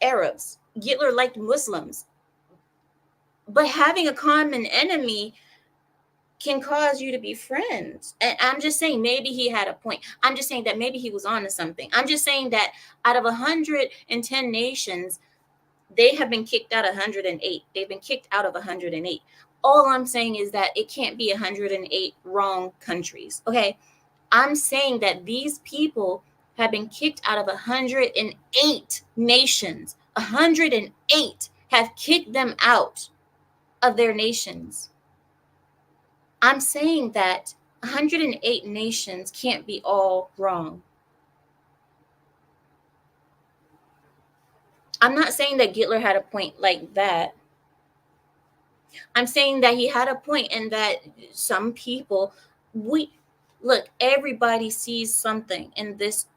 Arabs. Hitler liked Muslims. But having a common enemy can cause you to be friends. And I'm just saying, maybe he had a point. I'm just saying that maybe he was on to something. I'm just saying that out of 110 nations, they have been kicked out of 108. They've been kicked out of 108. All I'm saying is that it can't be 108 wrong countries. Okay. I'm saying that these people have been kicked out of 108 nations. 108 have kicked them out of their nations. I'm saying that 108 nations can't be all wrong. I'm not saying that Hitler had a point like that. I'm saying that he had a point, and that some people, we look, everybody sees something in this.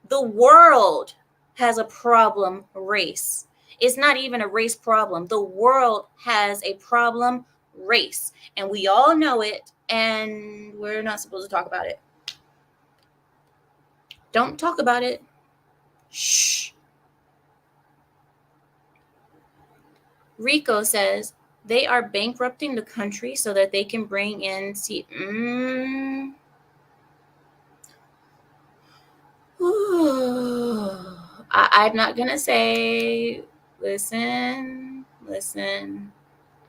The world has a problem race. It's not even a race problem. The world has a problem race, and we all know it, and we're not supposed to talk about it. Don't talk about it. Shh. Rico says they are bankrupting the country so that they can bring in I'm not gonna say. Listen.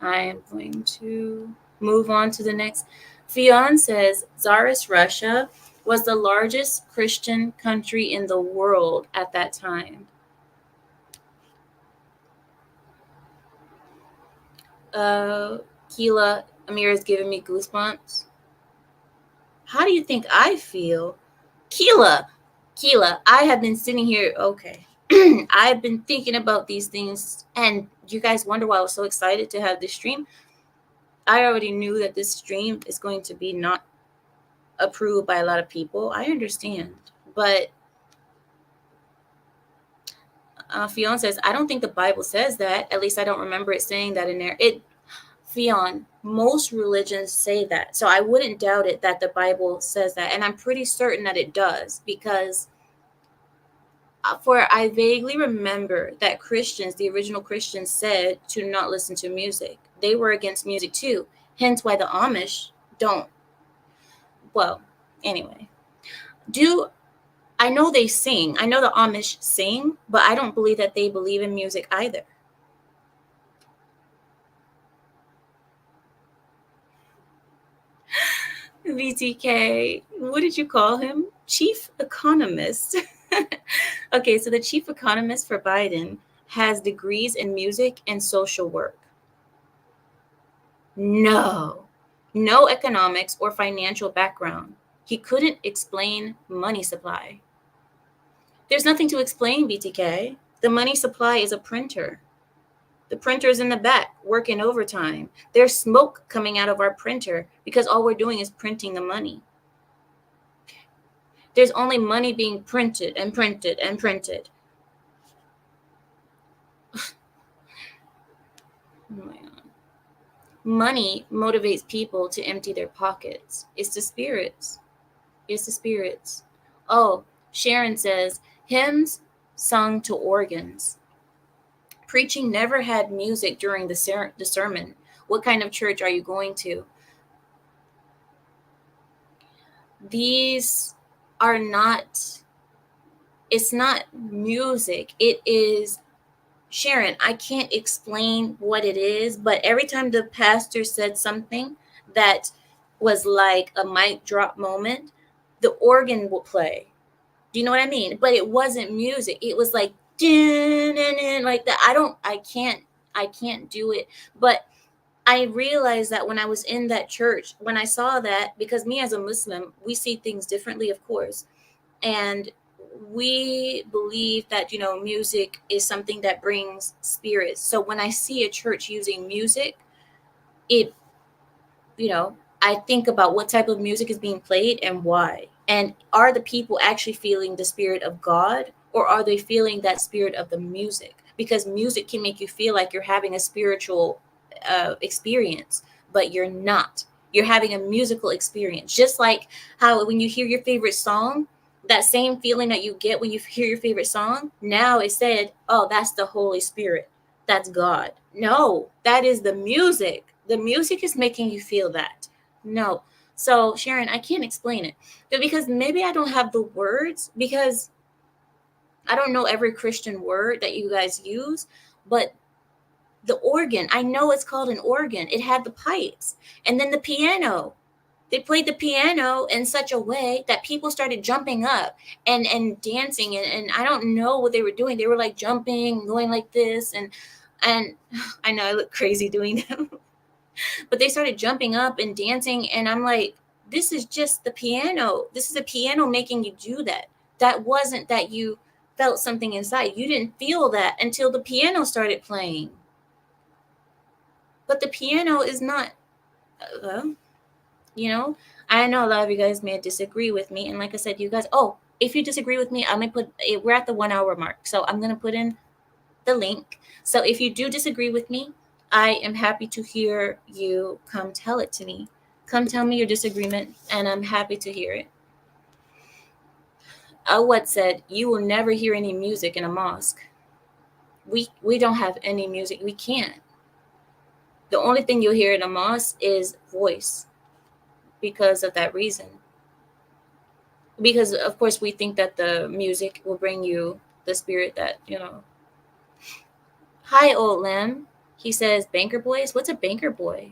I am going to move on to the next. Fionn says Tsarist Russia was the largest Christian country in the world at that time. Keela, Amir is giving me goosebumps. How do you think I feel? Keela, I have been sitting here, okay. I've been thinking about these things, and you guys wonder why I was so excited to have this stream. I already knew that this stream is going to be not approved by a lot of people. I understand. But Fionn says, I don't think the Bible says that. At least I don't remember it saying that in there. Fionn, most religions say that. So I wouldn't doubt it that the Bible says that. And I'm pretty certain that it does, because I vaguely remember that Christians, the original Christians, said to not listen to music. They were against music too. Hence why the Amish don't. Well, anyway. I know they sing. I know the Amish sing, but I don't believe that they believe in music either. VTK, what did you call him? Chief economist. Okay, so the chief economist for Biden has degrees in music and social work. No economics or financial background. He couldn't explain money supply. There's nothing to explain, BTK. The money supply is a printer. The printer's in the back working overtime. There's smoke coming out of our printer because all we're doing is printing the money. There's only money being printed and printed and printed. Oh my God. Money motivates people to empty their pockets. It's the spirits. Oh, Sharon says, hymns sung to organs. Preaching never had music during the sermon. What kind of church are you going to? These are not, it's not music. It is, Sharon, I can't explain what it is, but every time the pastor said something that was like a mic drop moment, the organ will play. Do you know what I mean? But it wasn't music. It was like like that. I can't do it. But I realized that when I was in that church, when I saw that, because me as a Muslim, we see things differently, of course. And we believe that, music is something that brings spirits. So when I see a church using music, it, I think about what type of music is being played and why. And are the people actually feeling the spirit of God, or are they feeling that spirit of the music? Because music can make you feel like you're having a spiritual experience, but you're not. You're having a musical experience. Just like how when you hear your favorite song, that same feeling that you get when you hear your favorite song, now it said, oh, that's the Holy Spirit. That's God. No, that is the music. The music is making you feel that. No. So, Sharon, I can't explain it. But because maybe I don't have the words, because I don't know every Christian word that you guys use, but the organ, I know it's called an organ. It had the pipes. And then the piano. They played the piano in such a way that people started jumping up and dancing. And I don't know what they were doing. They were like jumping, going like this. And I know I look crazy doing that. But they started jumping up and dancing, and I'm like, this is just the piano. This is a piano making you do that. That wasn't that you felt something inside. You didn't feel that until the piano started playing. But the piano is not, well, you know, I know a lot of you guys may disagree with me. And like I said, you guys, oh, if you disagree with me, I'm going to put, we're at the 1 hour mark. So I'm going to put in the link. So if you do disagree with me, I am happy to hear you come tell it to me. Come tell me your disagreement, and I'm happy to hear it. Awad said, you will never hear any music in a mosque. We don't have any music. We can't. The only thing you'll hear in a mosque is voice because of that reason. Because, of course, we think that the music will bring you the spirit that, you know. Hi, old lamb. He says, banker boys? What's a banker boy?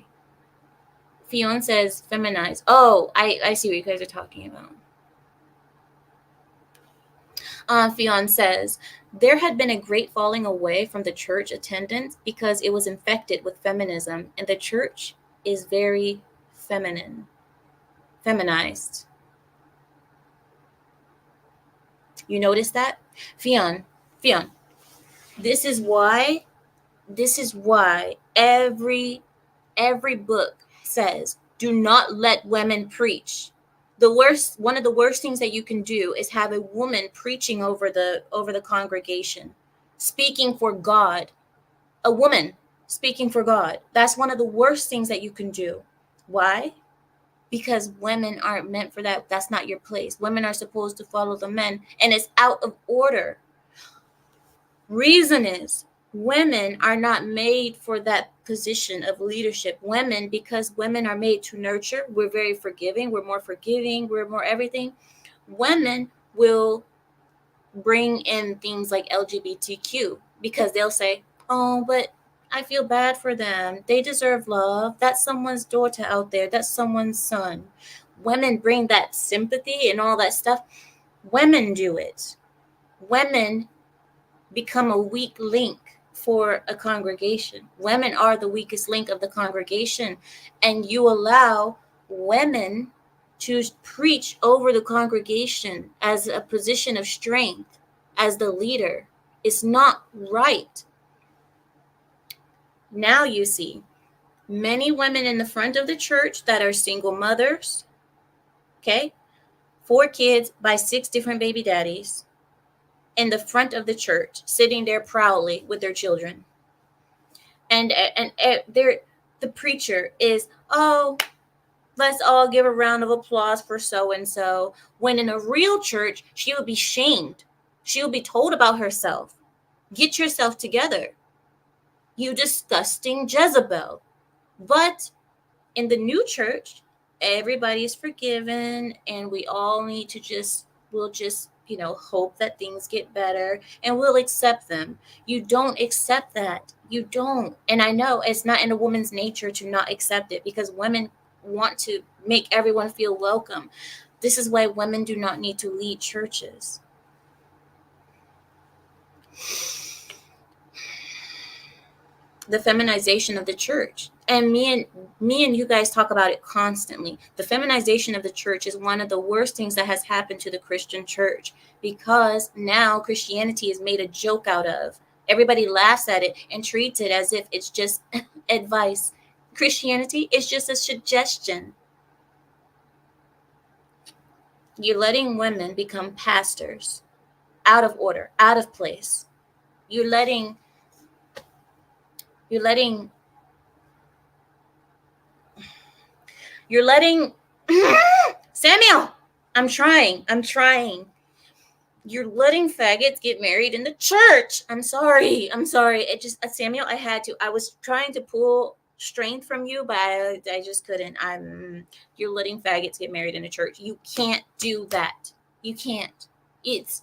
Fionn says, feminized. Oh, I see what you guys are talking about. Fionn says, there had been a great falling away from the church attendance because it was infected with feminism, and the church is very feminized. You notice that? Fionn, this is why every book says, do not let women preach. One of the worst things that you can do is have a woman preaching over the congregation, speaking for God. A woman speaking for God. That's one of the worst things that you can do. Why? Because women aren't meant for that. That's not your place. Women are supposed to follow the men, and it's out of order. Reason is, women are not made for that position of leadership. Women, because women are made to nurture, we're very forgiving, we're more everything. Women will bring in things like LGBTQ because they'll say, oh, but I feel bad for them. They deserve love. That's someone's daughter out there. That's someone's son. Women bring that sympathy and all that stuff. Women do it. Women become a weak link for a congregation. Women are the weakest link of the congregation, and you allow women to preach over the congregation as a position of strength, as the leader. It's not right. Now you see many women in the front of the church that are single mothers, okay? 4 kids by 6 different baby daddies in the front of the church, sitting there proudly with their children. And the preacher is, oh, let's all give a round of applause for so and so. When in a real church, she would be shamed. She would be told about herself. Get yourself together, you disgusting Jezebel. But in the new church, everybody is forgiven, and we all need to we'll just hope that things get better, and we'll accept them. You don't accept that. You don't. And I know it's not in a woman's nature to not accept it, because women want to make everyone feel welcome. This is why women do not need to lead churches. The feminization of the church. And me and you guys talk about it constantly. The feminization of the church is one of the worst things that has happened to the Christian church, because now Christianity is made a joke out of. Everybody laughs at it and treats it as if it's just advice. Christianity is just a suggestion. You're letting women become pastors, out of order, out of place. You're letting Samuel, I'm trying. You're letting faggots get married in the church. I'm sorry. It just, Samuel, I had to. I was trying to pull strength from you, but I just couldn't. You're letting faggots get married in a church. You can't do that. You can't. It's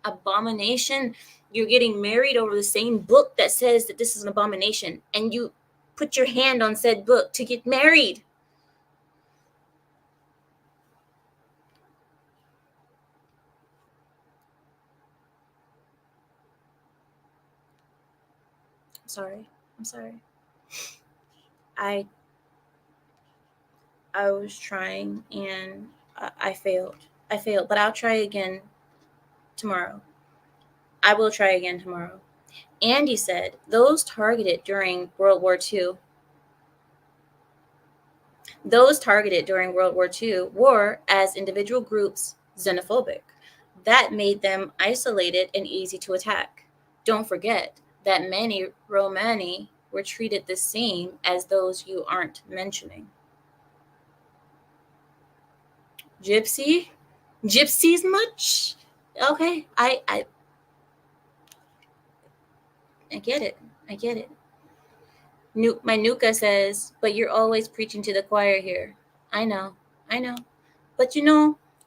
abomination. You're getting married over the same book that says that this is an abomination, and you put your hand on said book to get married. I'm sorry. I was trying and I failed. I failed, but I'll try again tomorrow. I will try again tomorrow. Andy said those targeted during World War II, were, as individual groups, xenophobic. That made them isolated and easy to attack. Don't forget that many Romani were treated the same as those you aren't mentioning. Gypsies much? Okay, I get it. I get it. My Nuka says, but you're always preaching to the choir here. I know. But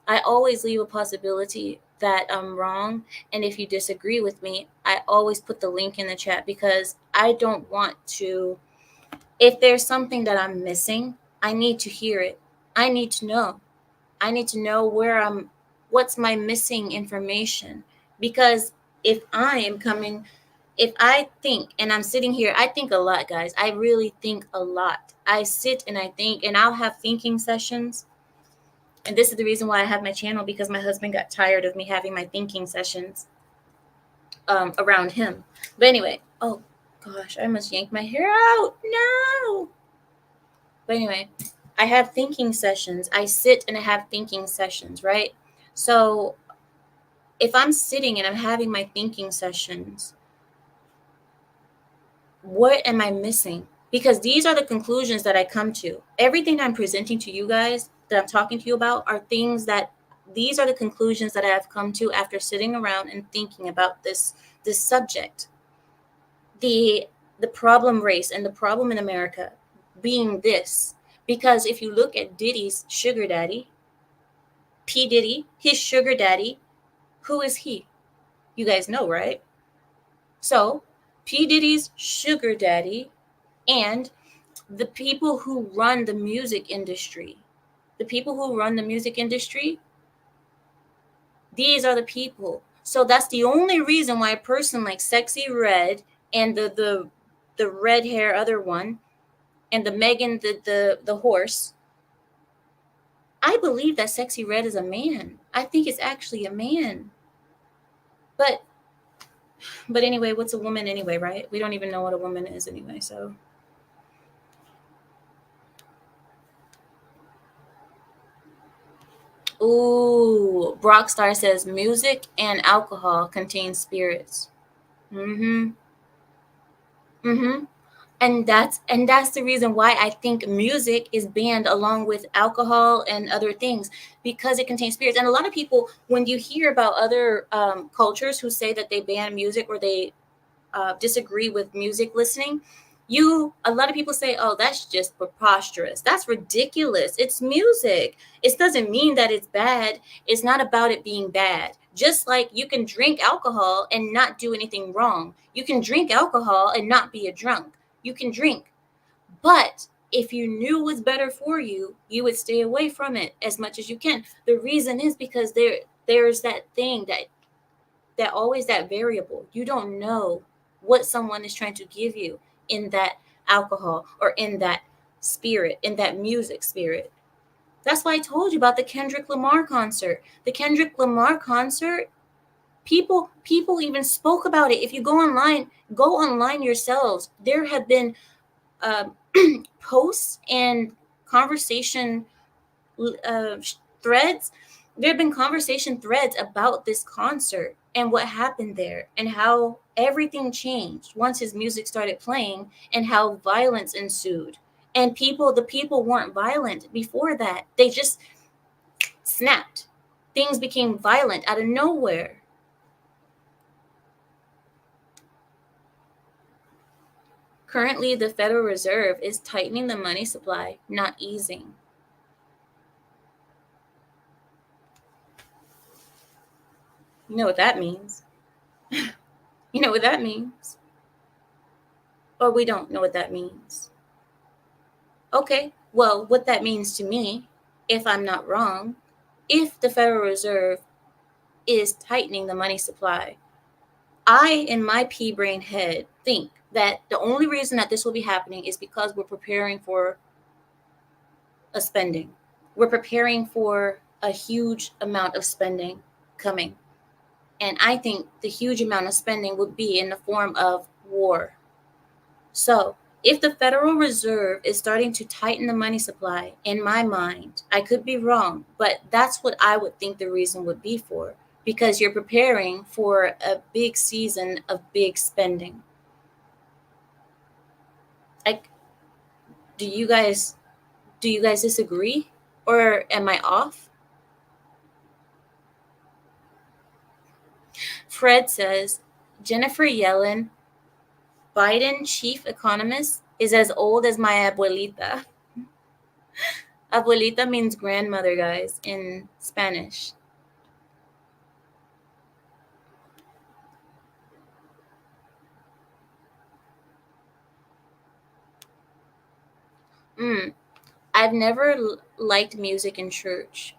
I always leave a possibility that I'm wrong. And if you disagree with me, I always put the link in the chat because I don't want to. If there's something that I'm missing, I need to hear it. I need to know. I need to know what's my missing information. Because if I think, and I'm sitting here, I think a lot, guys. I really think a lot. I sit and I think, and I'll have thinking sessions. And this is the reason why I have my channel, because my husband got tired of me having my thinking sessions around him. But anyway, oh gosh, I must yank my hair out. No. But anyway, I have thinking sessions. I sit and I have thinking sessions, right? So if I'm sitting and I'm having my thinking sessions, what am I missing? Because these are the conclusions that I come to. Everything I'm presenting to you guys, that I'm talking to you about, are things that these are the conclusions that I have come to after sitting around and thinking about this subject. The problem race and the problem in America being this. Because if you look at Diddy's sugar daddy, P. Diddy, his sugar daddy, who is he? You guys know, right? So P. Diddy's sugar daddy and the people who run the music industry, these are the people. So that's the only reason why a person like Sexy Red and the red hair other one and the Megan the horse, I believe that Sexy Red is a man. I think it's actually a man. But anyway, what's a woman anyway, right? We don't even know what a woman is anyway, so. Ooh, Brockstar says music and alcohol contain spirits. Mm-hmm. And that's the reason why I think music is banned along with alcohol and other things, because it contains spirits. And a lot of people, when you hear about other cultures who say that they ban music or they disagree with music listening, a lot of people say, oh, that's just preposterous, that's ridiculous, it's music, it doesn't mean that it's bad, it's not about it being bad. Just like you can drink alcohol and not do anything wrong, you can drink alcohol and not be a drunk, you can drink, but if you knew what's better for you, you would stay away from it as much as you can. The reason is because there's that thing that always that variable. You don't know what someone is trying to give you in that alcohol or in that spirit, in that music spirit. That's why I told you about the Kendrick Lamar concert. The Kendrick Lamar concert, people even spoke about it. If you go online yourselves. There have been posts and conversation threads. There have been conversation threads about this concert and what happened there and how everything changed once his music started playing and how violence ensued. And the people weren't violent before that. They just snapped. Things became violent out of nowhere. Currently, the Federal Reserve is tightening the money supply, not easing. You know what that means. You know what that means. Or we don't know what that means. Okay, well, what that means to me, if I'm not wrong, if the Federal Reserve is tightening the money supply, I, in my pea brain head, think that the only reason that this will be happening is because we're preparing for a spending. We're preparing for a huge amount of spending coming. And I think the huge amount of spending would be in the form of war. So, if the Federal Reserve is starting to tighten the money supply, in my mind, I could be wrong, but that's what I would think the reason would be for, because you're preparing for a big season of big spending. Like, do you guys disagree, or am I off? Fred says Jennifer Yellen, Biden chief economist, is as old as my abuelita. Abuelita means grandmother, guys, in Spanish. I've never liked music in church.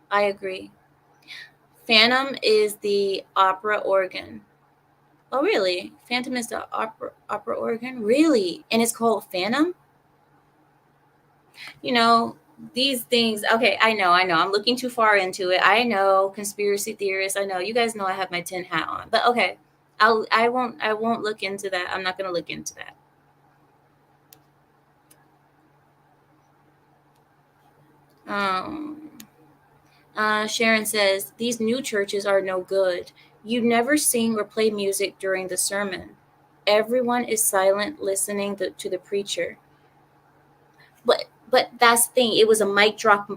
I agree. Phantom is the opera organ. Oh, really? Phantom is the opera organ? Really? And it's called Phantom? You know, these things. Okay, I know. I'm looking too far into it. I know, conspiracy theorists. I know. You guys know I have my tin hat on. But okay, I won't look into that. I'm not gonna look into that. Sharon says these new churches are no good. You never sing or play music during the sermon. Everyone is silent, listening to the preacher. But that's the thing. It was a mic drop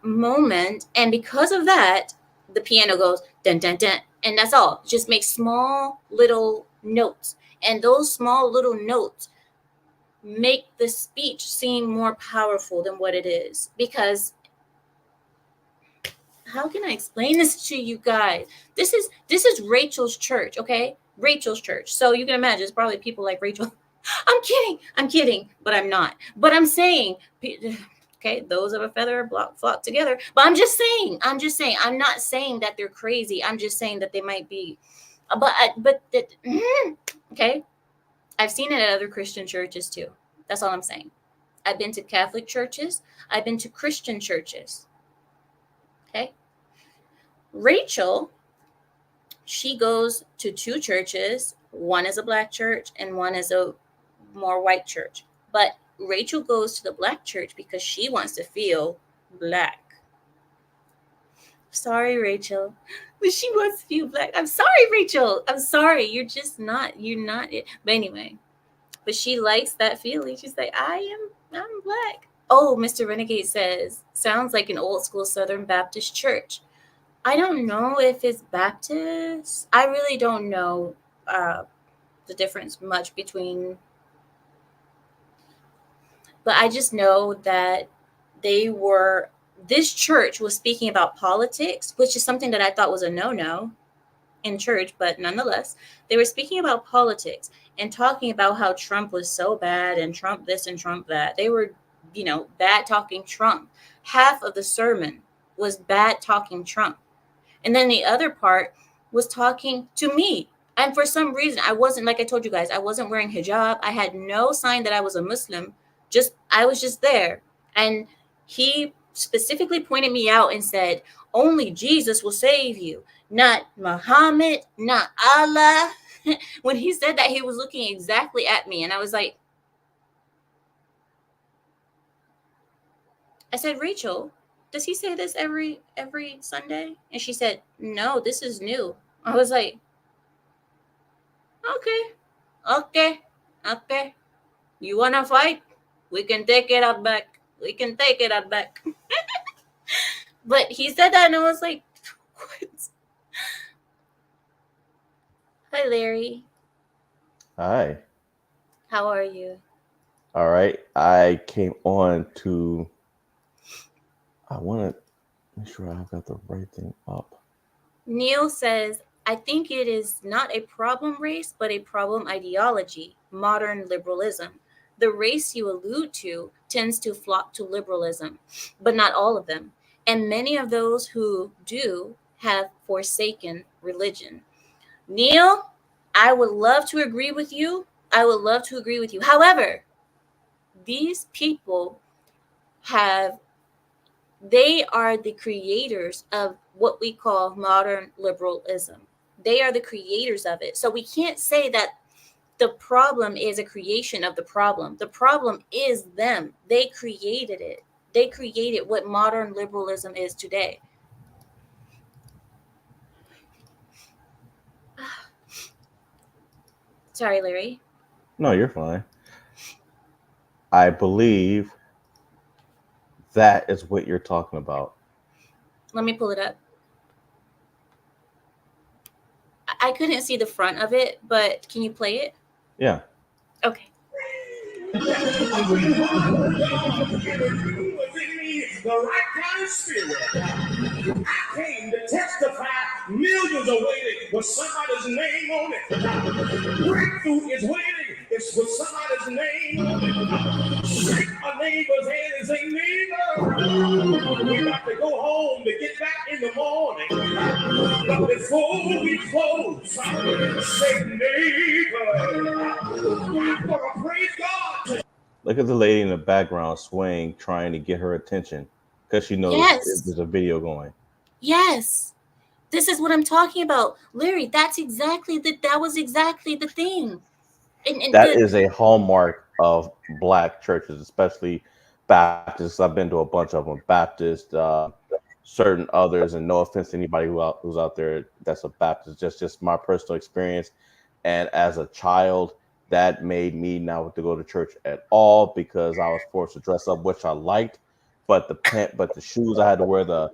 moment, and because of that, the piano goes dun dun dun, and that's all. Just make small little notes, and those small little notes make the speech seem more powerful than what it is. Because how can I explain this to you guys? This is Rachel's church, okay? Rachel's church. So you can imagine it's probably people like Rachel. I'm kidding, but I'm not. But I'm saying, okay, those of a feather flock together. But I'm just saying. I'm not saying that they're crazy. I'm just saying that they might be. Okay, I've seen it at other Christian churches too. That's all I'm saying. I've been to Catholic churches. I've been to Christian churches. Okay. Rachel, she goes to two churches. One is a black church and one is a more white church. But Rachel goes to the black church because she wants to feel black. Sorry, Rachel, but she wants to feel black. I'm sorry, Rachel. I'm sorry. You're not it. But anyway, but she likes that feeling. She's like, I'm black. Oh, Mr. Renegade says, sounds like an old school Southern Baptist church. I don't know if it's Baptist. I really don't know the difference much between. But I just know that this church was speaking about politics, which is something that I thought was a no-no in church, but nonetheless, they were speaking about politics and talking about how Trump was so bad and Trump this and Trump that. They were, bad talking Trump. Half of the sermon was bad talking Trump. And then the other part was talking to me. And for some reason, I wasn't, like I told you guys, I wasn't wearing hijab. I had no sign that I was a Muslim. I was just there. And he specifically pointed me out and said, only Jesus will save you, not Muhammad, not Allah. When he said that, he was looking exactly at me. And I was like, I said, Rachel, does he say this every Sunday? And she said, no, this is new. I was like, okay. You want to fight? We can take it out back. But he said that, and I was like, what? Hi, Larry. Hi. How are you? All right. I came on to. I want to make sure I've got the right thing up. Neil says, I think it is not a problem race, but a problem ideology, modern liberalism. The race you allude to tends to flock to liberalism, but not all of them. And many of those who do have forsaken religion. Neil, I would love to agree with you. I would love to agree with you. However, these people have, they are the creators of what we call modern liberalism. They are the creators of it. So we can't say that the problem is a creation of the problem. The problem is them. They created it. They created what modern liberalism is today. Sorry, Larry. No, you're fine. I believe that is what you're talking about. Let me pull it up. I couldn't see the front of it, but can you play it? Yeah. Okay. The right kind of spirit. I came to testify. Millions are waiting with somebody's name on it. Breakthrough is waiting. It's with somebody's name on it. Shake a neighbor's hand and say, neighbor, we got to go home to get back in the morning. But before we close, say, neighbor, I'm going to praise God. Look at the lady in the background swaying, trying to get her attention because she knows Yes. there's a video going. Yes. This is what I'm talking about. Larry, that was exactly the thing. And That the is a hallmark of black churches, especially Baptists. I've been to a bunch of them. Baptist, certain others, and no offense to anybody who's out there that's a Baptist. Just my personal experience. And as a child, that made me not want to go to church at all because I was forced to dress up, which I liked, but the shoes I had to wear the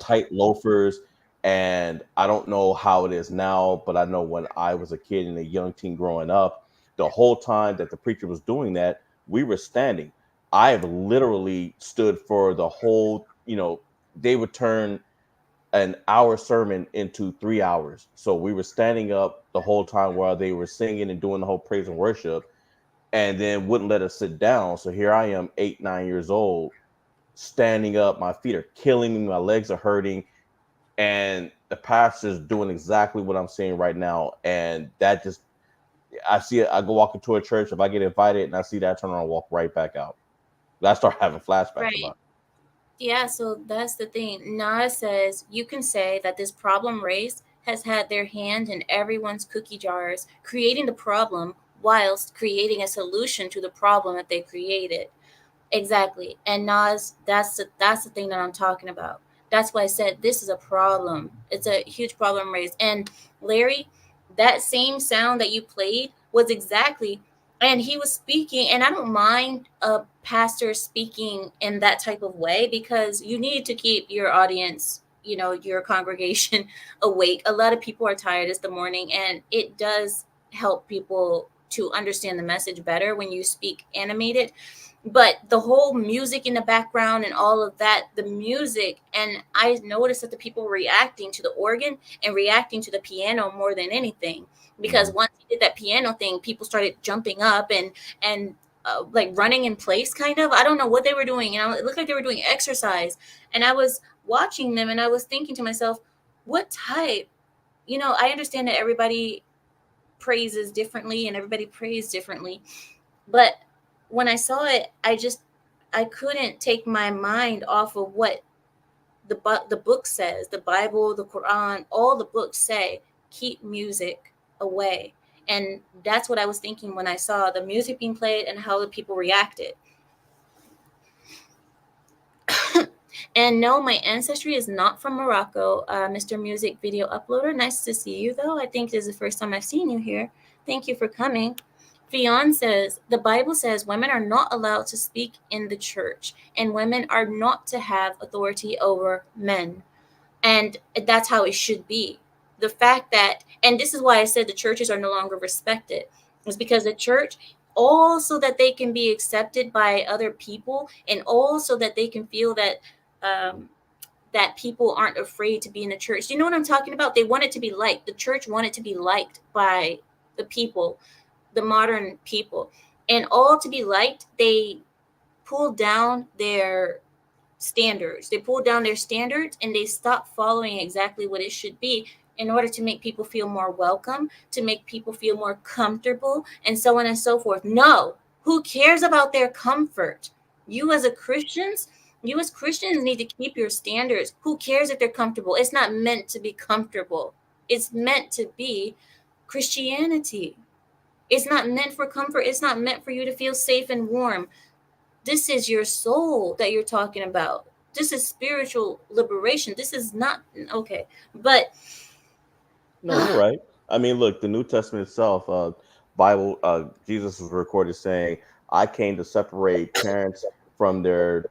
tight loafers. And I don't know how it is now, but I know when I was a kid and a young teen growing up, the whole time that the preacher was doing that, we were standing. I have literally stood for the whole, they would turn an hour sermon into 3 hours. So we were standing up the whole time while they were singing and doing the whole praise and worship, and then wouldn't let us sit down. So here I am, 8, 9 years old, standing up. My feet are killing me. My legs are hurting. And the pastor's doing exactly what I'm saying right now. And that just, I see it. I go walk into a church. If I get invited and I see that, I turn around and walk right back out. I start having flashbacks right. about it. Yeah, so that's the thing. Nas says you can say that this problem race has had their hand in everyone's cookie jars, creating the problem whilst creating a solution to the problem that they created. Exactly. And Nas, that's the thing that I'm talking about. That's why I said this is a problem. It's a huge problem raised. And Larry, that same sound that you played was exactly, and he was speaking, and I don't mind a pastor speaking in that type of way because you need to keep your audience, your congregation awake. A lot of people are tired. It's the morning, and it does help people to understand the message better when you speak animated. But the whole music in the background and all of that, the music, and I noticed that the people were reacting to the organ and reacting to the piano more than anything, because once he did that piano thing, people started jumping up and like running in place, kind of. I don't know what they were doing, and it looked like they were doing exercise. And I was watching them, and I was thinking to myself, what type? I understand that everybody praises differently and everybody prays differently, but when I saw it, I couldn't take my mind off of what the book says. The Bible, the Quran, all the books say keep music away. And that's what I was thinking when I saw the music being played and how the people reacted. And no, my ancestry is not from Morocco, Mr. Music Video Uploader. Nice to see you, though. I think this is the first time I've seen you here. Thank you for coming. Fion says, the Bible says women are not allowed to speak in the church, and women are not to have authority over men. And that's how it should be. The fact that, and this is why I said the churches are no longer respected, is because the church, also that they can be accepted by other people, and also that they can feel that um, that people aren't afraid to be in the church. You know what I'm talking about? They want it to be liked. The church wanted to be liked by the people, the modern people. And all to be liked, they pulled down their standards. They pulled down their standards and they stopped following exactly what it should be. in order to make people feel more welcome, to make people feel more comfortable, and so on and so forth. No, who cares about their comfort? You as a Christians, you as Christians need to keep your standards. Who cares if they're comfortable? It's not meant to be comfortable. It's meant to be Christianity. It's not meant for comfort. It's not meant for you to feel safe and warm. This is your soul that you're talking about. This is spiritual liberation. This is not okay. But No, you're right. I mean, look, the New Testament itself, Bible, Jesus was recorded saying, "I came to separate parents from their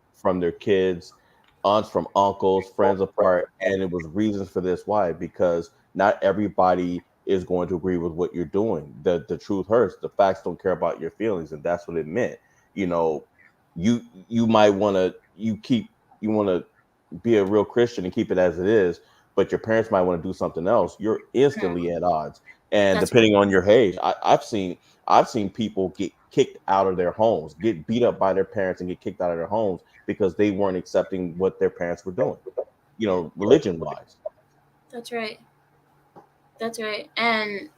kids, aunts from uncles, friends apart," and it was reasons for this. Why? Because not everybody is going to agree with what you're doing. The truth hurts. The facts don't care about your feelings, and that's what it meant. You know, you might want to you want to be a real Christian and keep it as it is, but your parents might want to do something else. You're instantly at odds. And that's right. depending on your age, I've seen people get kicked out of their homes, get beat up by their parents, and get kicked out of their homes because they weren't accepting what their parents were doing. Religion wise. That's right. That's right. And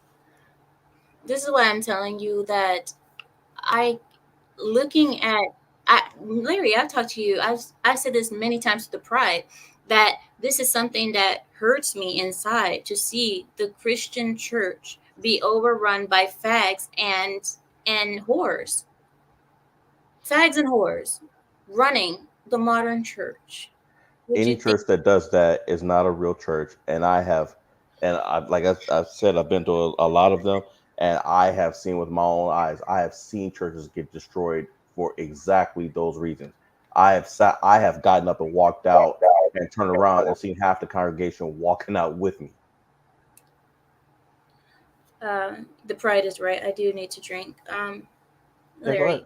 this is why I'm telling you that I looking at Larry, I've talked to you. I've said this many times to the pride that this is something that hurts me inside to see the Christian church be overrun by fags and whores. Fags and whores running the modern church. Would Any you think? church that does that is not a real church. Like I've said, I've been to a lot of them, and I have seen with my own eyes. I have seen churches get destroyed for exactly those reasons. I have gotten up and walked out and turned around and seen half the congregation walking out with me. The pride is right. I do need to drink. Yeah, go ahead. Larry,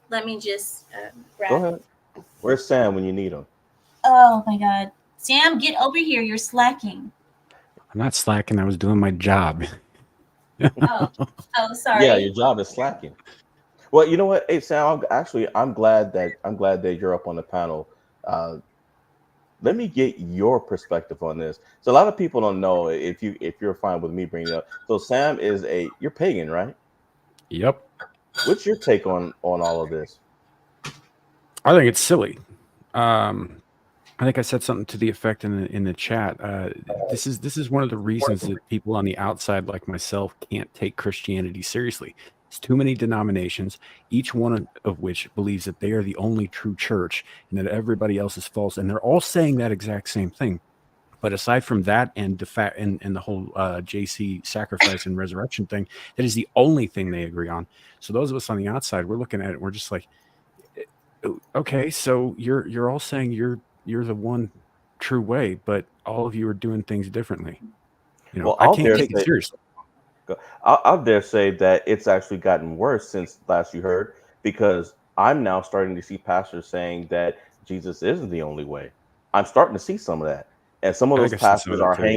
let me just Go grab. ahead. Where's Sam when you need him? Oh my God, Sam, get over here. You're slacking. I'm not slacking. I was doing my job. Oh, oh, Yeah, sorry. your job is slacking. Well, you know what? Hey, Sam. I'm glad that you're up on the panel. Uh, Let me get your perspective on this. So a lot of people don't know if you're fine with me bringing it up. So Sam you're pagan, right? Yep. What's your take on all of this? I think it's silly. I think I said something to the effect in the chat. This is one of the reasons that people on the outside, like myself, can't take Christianity seriously. It's too many denominations, each one of which believes that they are the only true church and that everybody else is false, and they're all saying that exact same thing. But aside from that and the fact and the whole JC sacrifice and resurrection thing, that is the only thing they agree on. So those of us on the outside, we're looking at it, we're just like, okay, so you're all saying you're the one true way, but all of you are doing things differently. Well, I can't take it seriously. I'll dare say that it's actually gotten worse since last you heard, because I'm now starting to see pastors saying that Jesus isn't the only way. I'm starting to see some of that, and some of I those think I've seen some of pastors that are too. Yeah.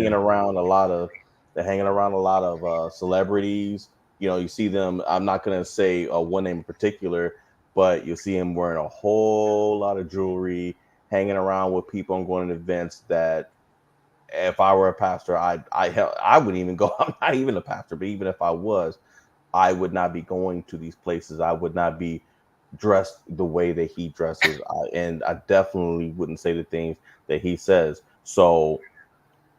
they're hanging around a lot of celebrities. You see them. I'm not going to say one name in particular, but you'll see him wearing a whole lot of jewelry, hanging around with people and going to events that if I were a pastor, I wouldn't even go. I'm not even a pastor, but even if I was, I would not be going to these places. I would not be dressed the way that he dresses, and I definitely wouldn't say the things that he says. So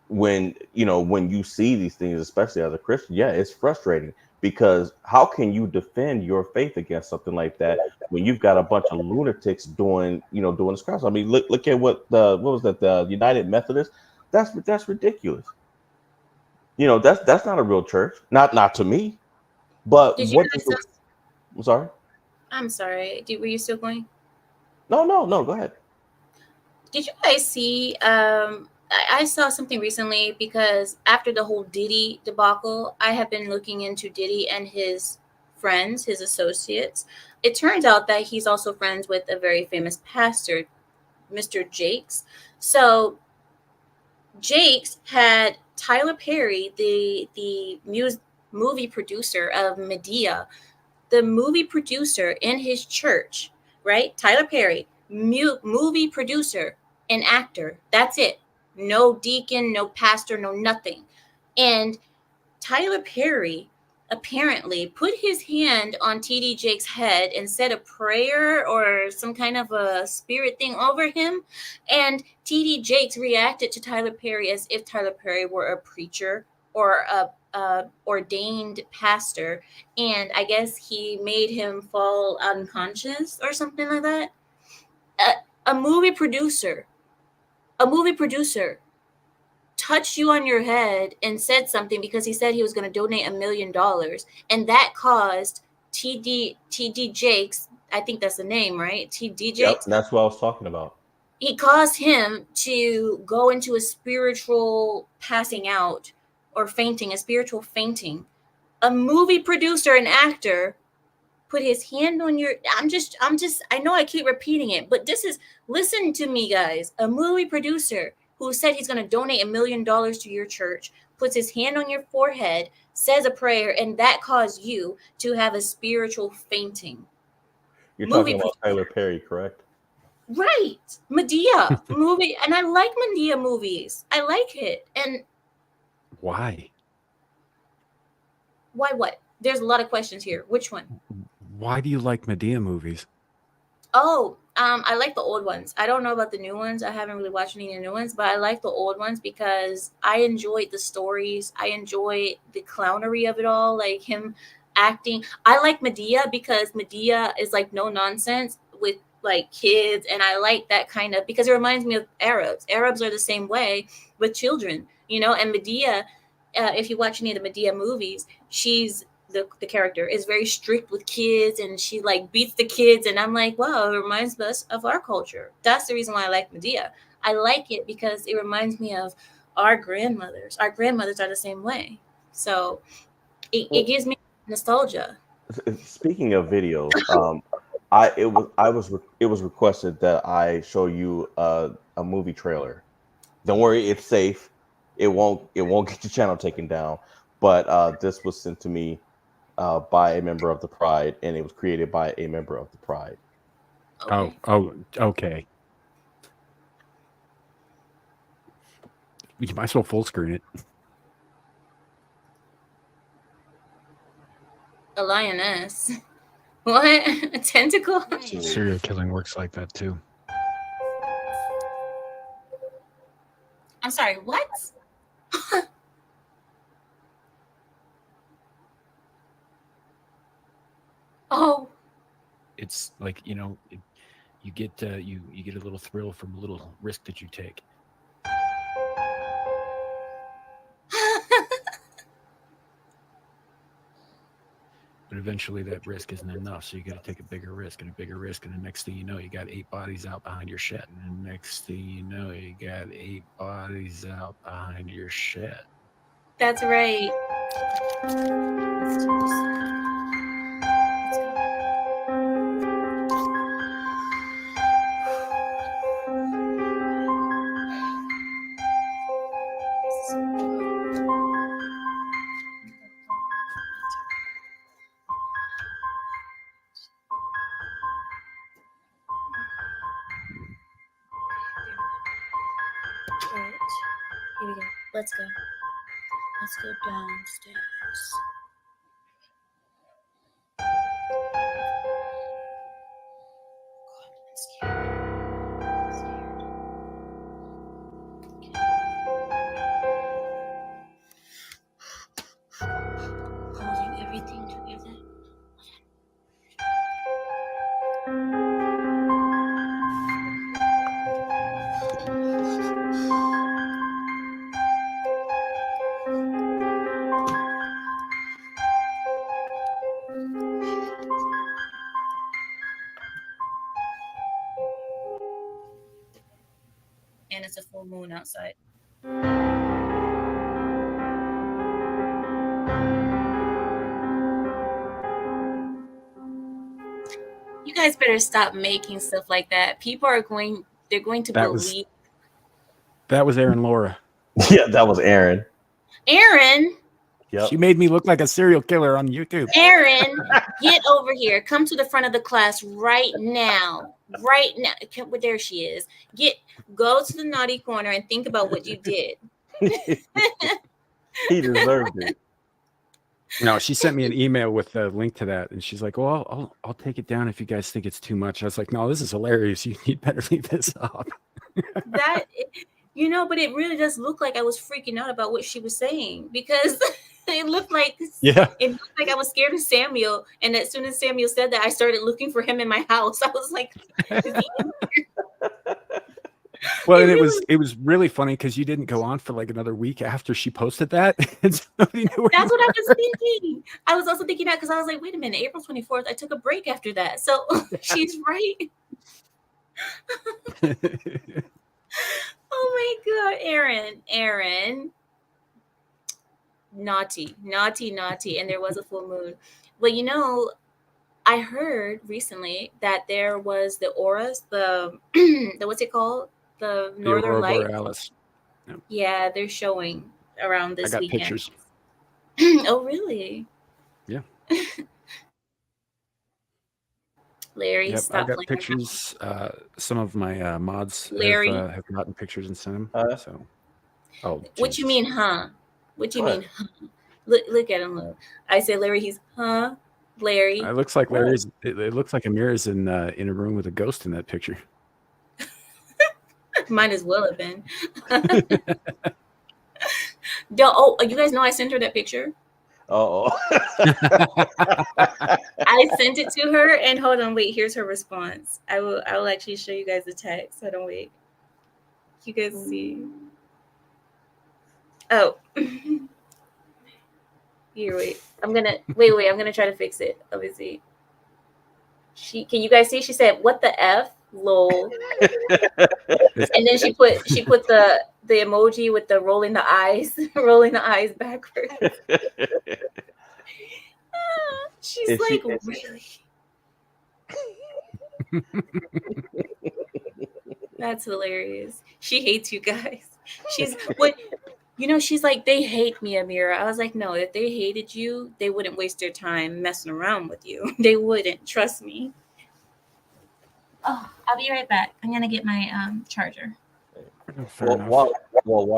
when you see these things, especially as a Christian, yeah, it's frustrating, because how can you defend your faith against something like that when you've got a bunch of lunatics doing this crap? I mean, look at what was that, the United Methodist? That's ridiculous. That's not a real church. Not to me. But Did you what does guys? I'm sorry. I'm sorry. Were you still going? No, no, no. Go ahead. Did you guys see? I saw something recently because after the whole Diddy debacle, I have been looking into Diddy and his friends, his associates. It turns out that he's also friends with a very famous pastor, Mr. Jakes. So Jakes had Tyler Perry, the movie producer of Medea, the movie producer in his church, right? Tyler Perry, movie producer and actor. That's it. No deacon, no pastor, no nothing. And Tyler Perry apparently put his hand on TD Jake's head and said a prayer or some kind of a spirit thing over him. And TD Jakes reacted to Tyler Perry as if Tyler Perry were a preacher or a ordained pastor. And I guess he made him fall unconscious or something like that. A movie producer touched you on your head and said something because he said he was going to donate $1 million, and that caused TD Jakes, I think that's the name, right? TD Jakes. Yep, that's what I was talking about. It caused him to go into a spiritual passing out or fainting, a spiritual fainting. A movie producer and actor put his hand on your I know I keep repeating it, but listen to me, guys. A movie producer who said he's going to donate $1 million to your church puts his hand on your forehead, says a prayer, and that caused you to have a spiritual fainting. You're talking about Tyler Perry, correct? Right. Medea movie. And I like Medea movies. I like it. And why what? There's a lot of questions here. Which one? Why do you like Medea movies? Oh, I like the old ones. I don't know about the new ones. I haven't really watched any of the new ones, but I like the old ones because I enjoyed the stories. I enjoyed the clownery of it all, like him acting. I like Medea because Medea is like no nonsense with like kids, and I like that kind of, because it reminds me of Arabs. Arabs are the same way with children, you know. And Medea, if you watch any of the Medea movies, she's the character is very strict with kids, and she like beats the kids, and I'm like, wow, it reminds us of our culture. That's the reason why I like Medea. I like it because it reminds me of our grandmothers. Our grandmothers are the same way, so it gives me nostalgia. Speaking of videos, it was requested that I show you a movie trailer. Don't worry, it's safe. It won't get your channel taken down. But this was sent to me by a member of the Pride, and it was created by a member of the Pride. Okay. Oh, okay. You might as well full screen it. A lioness. What? A tentacle? Serial killing works like that too. I'm sorry, what? Oh, It's like, you know, you get you get a little thrill from a little risk that you take. But eventually that risk isn't enough, so you got to take a bigger risk and a bigger risk, and the next thing you know, you got 8 bodies out behind your shed, and the next thing you know, you got 8 bodies out behind your shed. That's right. Right. Here we go. Let's go. Let's go downstairs. God, I'm scared. I'm scared. Okay. Holding everything together. And it's a full moon outside. You guys better stop making stuff like that. People are going to believe. That was Aaron Laura. Yeah, that was Aaron. Aaron. Yep. She made me look like a serial killer on YouTube. Aaron, get over here. Come to the front of the class right now. Right now. Well, there she is. Go to the naughty corner and think about what you did. He deserved it. No, she sent me an email with a link to that, and she's like, "Well, I'll take it down if you guys think it's too much." I was like, "No, this is hilarious. You'd better leave this up." That, but it really does look like I was freaking out about what she was saying, because it looked like I was scared of Samuel, and as soon as Samuel said that, I started looking for him in my house. I was like, is he in here? Well, and it was really funny because you didn't go on for like another week after she posted that. And so nobody knew where That's you what I was thinking. I was also thinking that because I was like, wait a minute, April 24th, I took a break after that. So she's right. were. Oh my God, Aaron. Naughty. And there was a full moon. But I heard recently that there was the auras, the what's it called? The The Northern Aurora Lights. Borealis. Yeah, they're showing around I this got weekend. pictures. Oh, really? Yeah. Larry, Yep, stop I got playing. pictures. Some of my mods Larry. have gotten pictures and sent them. So, What you Jesus. mean, huh? What you What? mean, huh? Look at him. Look. I say, Larry. He's, huh? Larry. It looks like Larry's. It looks like Amira's in a room with a ghost in that picture. Might as well have been. Oh, you guys know I sent her that picture. Oh. I sent it to her, and hold on, wait. Here's her response. I will actually show you guys the text. Hold on, wait. You guys see? Oh. Here, wait. I'm gonna try to fix it. Let me see. Can you guys see? She said, "What the f, lol," and then she put the emoji with the rolling the eyes backwards. She's Is like, she- really? That's hilarious. She hates you guys. She's like, they hate me, Amira. I was like, no, if they hated you, they wouldn't waste their time messing around with you. They wouldn't. Trust me. Oh, I'll be right back. I'm gonna get my charger. While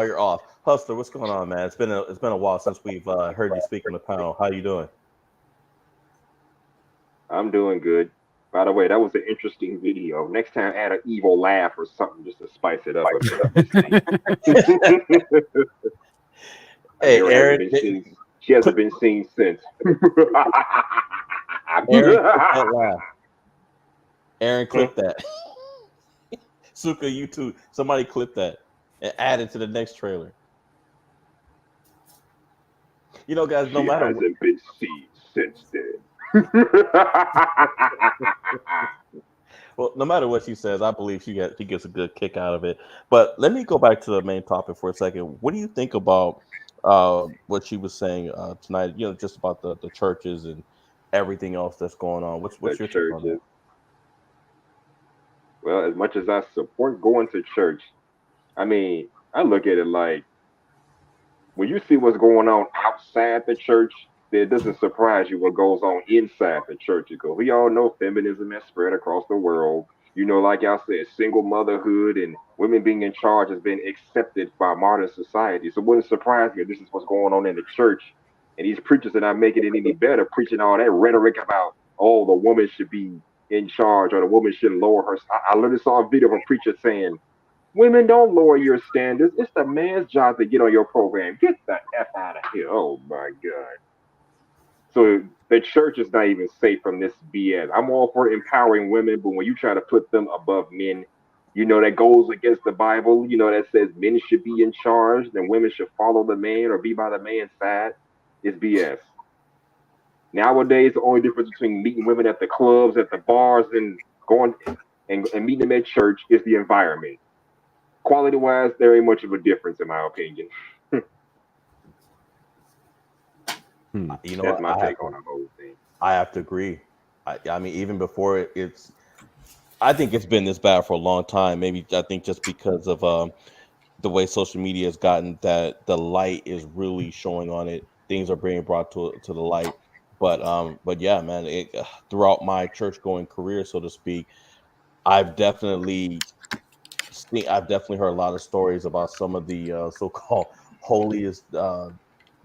you're off, Hustler, what's going on, man? It's been a while since we've heard you speak on the panel. How you doing? I'm doing good. By the way, that was an interesting video. Next time, add an evil laugh or something just to spice it up a bit. Hey, Aaron, Aaron, she hasn't been seen since. Aaron, clip that. Suka, you too. Somebody clip that and add it to the next trailer. Guys, no matter what. She hasn't been seen since then. Well, no matter what she says, I believe she gets a good kick out of it. But let me go back to the main topic for a second. What do you think about what she was saying tonight? Just about the churches and everything else that's going on. What's your take on that? Well, as much as I support going to church, I mean, I look at it like when you see what's going on outside the church, it doesn't surprise you what goes on inside the church. Because we all know feminism has spread across the world. Like y'all said, single motherhood and women being in charge has been accepted by modern society. So it wouldn't surprise me if this is what's going on in the church. And these preachers are not making it any better, preaching all that rhetoric about, oh, the woman should be in charge or the woman should lower her. I literally saw a video of a preacher saying, women, don't lower your standards. It's the man's job to get on your program. Get the F out of here. Oh my God. So the church is not even safe from this BS. I'm all for empowering women, but when you try to put them above men, that goes against the Bible, that says men should be in charge, then women should follow the man or be by the man's side, is BS. Nowadays, the only difference between meeting women at the clubs, at the bars, and going and meeting them at church is the environment. Quality wise, there ain't much of a difference in my opinion. That's my take on the whole thing. I have to agree. I mean, even before I think it's been this bad for a long time. Maybe I think just because of the way social media has gotten, that the light is really showing on it. Things are being brought to the light. But yeah, man, throughout my church going career, so to speak, I've definitely heard a lot of stories about some of the so-called holiest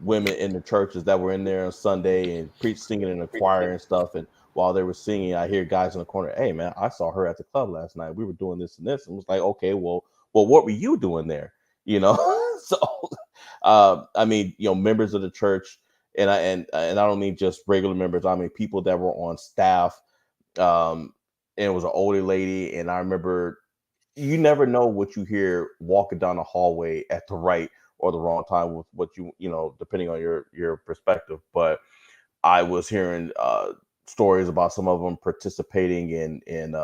women in the churches that were in there on Sunday and singing in the choir and stuff. And while they were singing, I hear guys in the corner, "Hey man, I saw her at the club last night. We were doing this and this." And it was like, okay, well, what were you doing there? You know, so I mean, members of the church, and I don't mean just regular members. I mean people that were on staff. And it was an older lady, and I remember, you never know what you hear walking down the hallway at the right or the wrong time with what depending on your perspective. But I was hearing stories about some of them participating in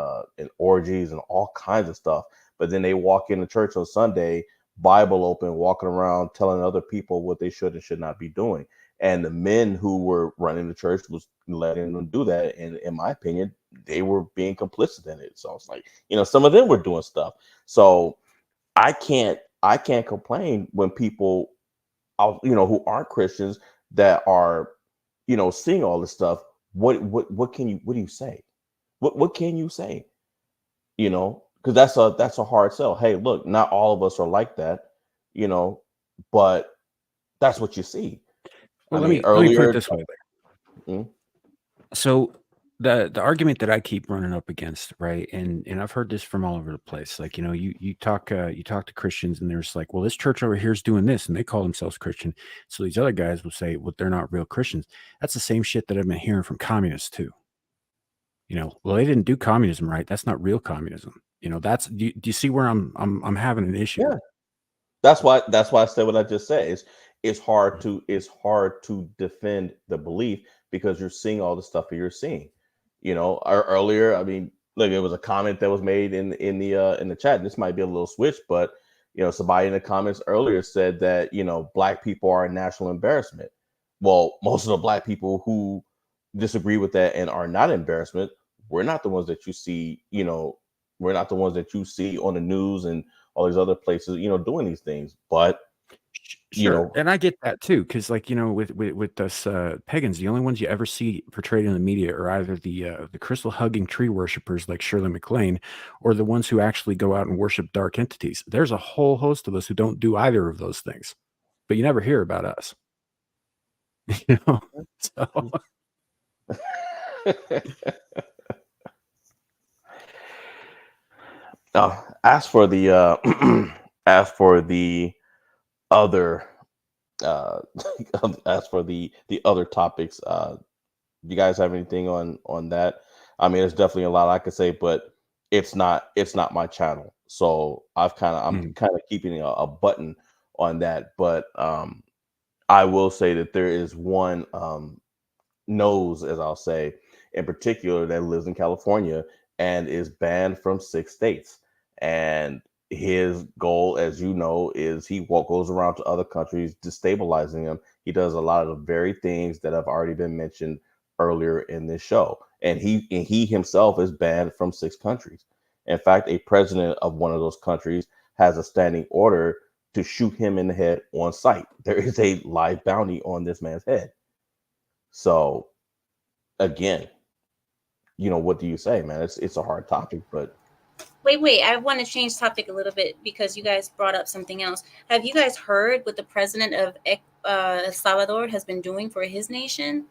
orgies and all kinds of stuff. But then they walk into church on Sunday, Bible open, walking around telling other people what they should and should not be doing. And the men who were running the church was letting them do that. And in my opinion, they were being complicit in it. So it's like, some of them were doing stuff. So I can't complain when people, who aren't Christians, that are, seeing all this stuff. What do you say? What can you say? Because that's a hard sell. Hey, look, not all of us are like that, but that's what you see. Well, I let mean, me put it earlier. this way. Mm, So the argument that I keep running up against, right, and I've heard this from all over the place. Like, you talk to Christians, and there's like, well, this church over here is doing this, and they call themselves Christian. So these other guys will say, well, they're not real Christians. That's the same shit that I've been hearing from communists too. Well, they didn't do communism right. That's not real communism. Do you see where I'm having an issue? yeah. That's why I said what I just said. It's hard to defend the belief because you're seeing all the stuff that you're seeing. Earlier, I mean, look, it was a comment that was made in the chat, and this might be a little switch, but somebody in the comments earlier said that black people are a national embarrassment. Well, most of the black people who disagree with that and are not embarrassment, we're not the ones that you see. We're not the ones that you see on the news and all these other places, doing these things. But Sure, and I get that too, because like with us pagans, the only ones you ever see portrayed in the media are either the crystal hugging tree worshippers like Shirley MacLaine, or the ones who actually go out and worship dark entities. There's a whole host of us who don't do either of those things, but you never hear about us. So as for the as for the other as for the other topics, you guys have anything on that? I mean, there's definitely a lot I could say, but it's not my channel, so I'm kind of keeping a button on that. But I will say that there is one nose, as I'll say, in particular, that lives in California and is banned from 6 states. And his goal, as you know, is he goes around to other countries, destabilizing them. He does a lot of the very things that have already been mentioned earlier in this show. And he himself is banned from 6 countries. In fact, a president of one of those countries has a standing order to shoot him in the head on sight. There is a live bounty on this man's head. So again, what do you say, man? It's a hard topic, but Wait. I want to change topic a little bit because you guys brought up something else. Have you guys heard what the president of El Salvador has been doing for his nation?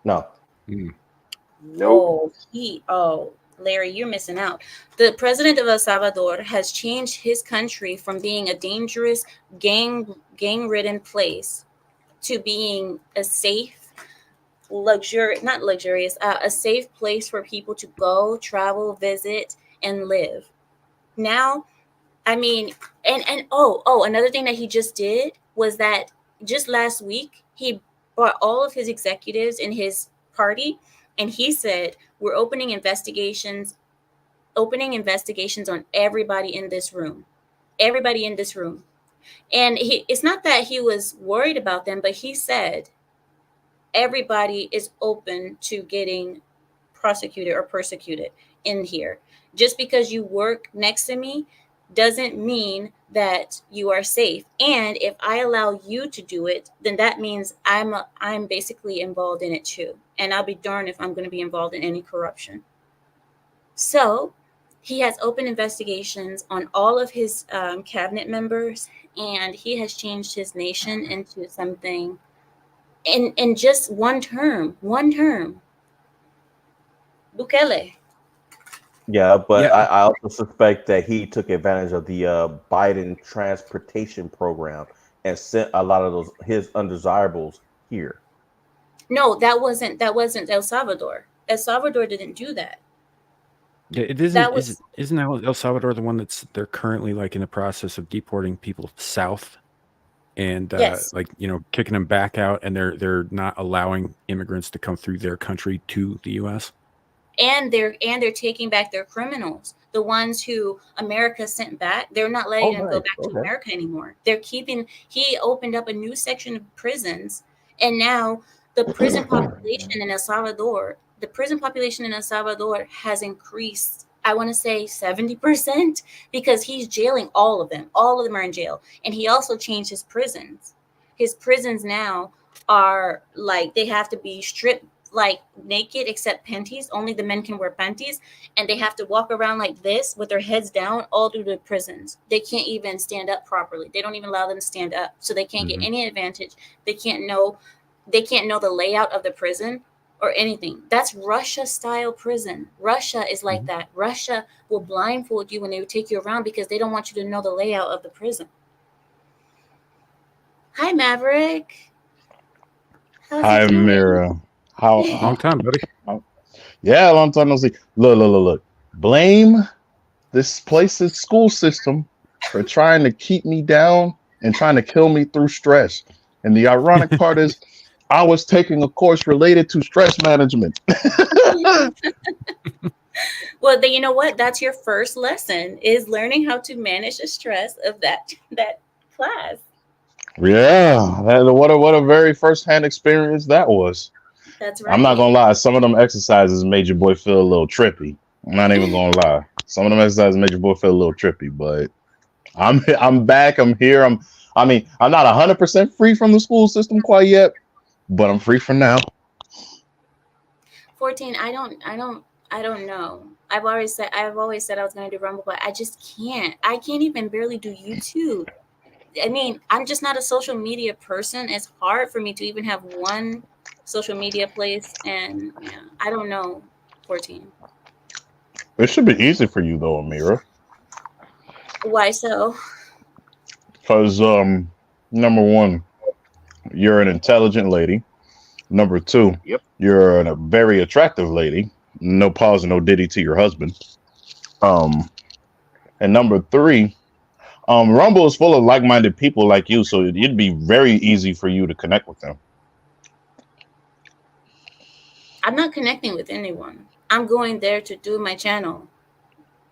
no. Nope. Larry, you're missing out. The president of El Salvador has changed his country from being a dangerous, gang-ridden place to being a safe, a safe place for people to go, travel, visit, and live. Now, I mean, and another thing that he just did was that just last week he brought all of his executives in his party, and he said we're opening investigations on everybody in this room. And it's not that he was worried about them, but he said everybody is open to getting prosecuted or persecuted in here. Just because you work next to me doesn't mean that you are safe. And if I allow you to do it, then that means I'm basically involved in it too. And I'll be darned if I'm going to be involved in any corruption. So he has open investigations on all of his cabinet members, and he has changed his nation into something in just one term. Bukele. Yeah, but Yeah, I also suspect that he took advantage of the Biden transportation program and sent a lot of those his undesirables here. No, that wasn't El Salvador. El Salvador didn't do that. yeah. It That isn't. was Isn't El Salvador the one they're currently like in the process of deporting people south and yes. like kicking them back out, and they're not allowing immigrants to come through their country to the U.S. And they're taking back their criminals, the ones who America sent back. They're not letting Oh, them go nice. back to Okay. America anymore. They're keeping. He opened up a new section of prisons, and now the prison population in El Salvador, has increased. I want to say 70% because he's jailing all of them. All of them are in jail, and he also changed his prisons. His prisons now are like they have to be stripped like naked except panties. Only the men can wear panties, and they have to walk around like this with their heads down all through the prisons. They can't even stand up properly. They don't even allow them to stand up, so they can't get Mhm. any advantage. They can't know the layout of the prison or anything. That's Russia style prison. Russia is like that. Russia will blindfold you when they take you around because they don't want you to know the layout of the prison. Hi, Maverick. How's Hi, it doing? Mira. How, Long time, buddy. yeah, long time no see. Look. Blame this place's school system for trying to keep me down and trying to kill me through stress. And the ironic part is, I was taking a course related to stress management. Well, then you know what? That's your first lesson is learning how to manage the stress of that class. Yeah, what a very first hand experience that was. That's I'm not right. gonna lie, some of them exercises made your boy feel a little trippy. I'm not even gonna lie. Some of them exercises made your boy feel a little trippy, but I'm back. I'm here. I'm not 100% free from the school system quite yet, but I'm free for now. 14. I don't know. I've always said I was going to do Rumble, but I just can't. I can't even barely do YouTube. I mean, I'm just not a social media person. It's hard for me to even have one social media place, and yeah, I don't know. 14. It should be easy for you though, Amira, Why so? because number one, you're an intelligent lady. Number two, Yep. you're a very attractive lady. No pause, no diddy to your husband. Um, and number three, Rumble is full of like-minded people like you, so it'd be very easy for you to connect with them. I'm not connecting with anyone. I'm going there to do my channel.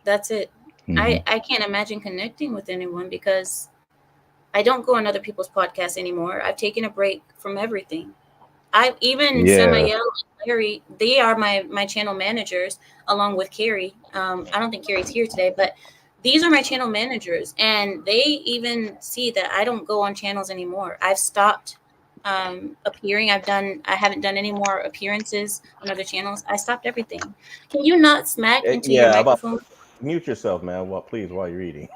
That's it. Hmm. I can't imagine connecting with anyone because I don't go on other people's podcasts anymore. I've taken a break from everything. I even Yeah, Samael and Larry, they are my channel managers along with Carrie. I don't think Carrie's here today, but these are my channel managers, and they even see that I don't go on channels anymore. I've stopped appearing. I haven't done any more appearances on other channels. I stopped everything. Can you not smack into your Yeah, about microphone? mute yourself, man. Well, please, while you're eating.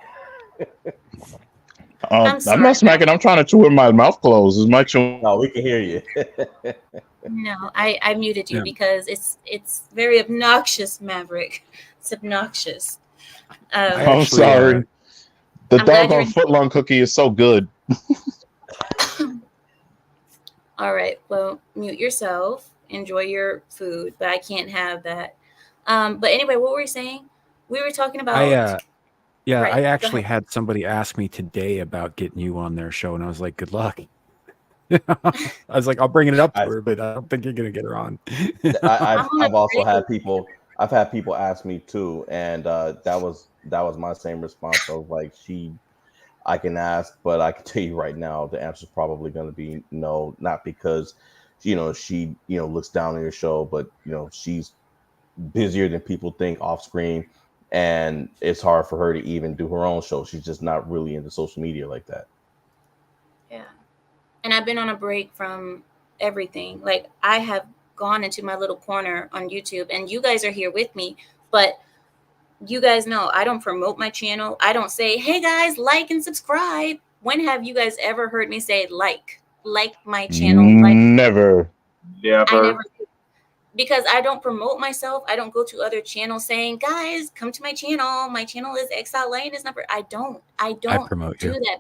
I'm I'm sorry, not smacking. I'm trying to chew with my mouth closed. Is my chew? No, we can hear you. No, I muted you Yeah. because it's very obnoxious, Maverick. It's obnoxious. I Um, I'm actually, sorry. The I'm glad you're doggone footlong cookie is so good. all right. Well, mute yourself. Enjoy your food, but I can't have that. But anyway, what were we saying? We were talking I about yeah, I right. Go actually ahead. had somebody ask me today about getting you on their show, and I was like, "Good luck." I was like, "I'll bring it up to I, her, but I don't think you're gonna get her on." I'm on a I've also break. had people. I've had people ask me too, and that was my same response. Of like, I can ask, but I can tell you right now, the answer is probably going to be no. Not because, she looks down on your show, but she's busier than people think off screen, and it's hard for her to even do her own show. She's just not really into social media like that. Yeah. And I've been on a break from everything. Like I have gone into my little corner on YouTube, and you guys are here with me, but you guys know I don't promote my channel. I don't say, hey guys, like and subscribe. When have you guys ever heard me say like my channel? Like, Never. I Never. never do. Because I don't promote myself. I don't go to other channels saying, guys, come to my channel. My channel is Exile Lane is number. I don't promote do you. that.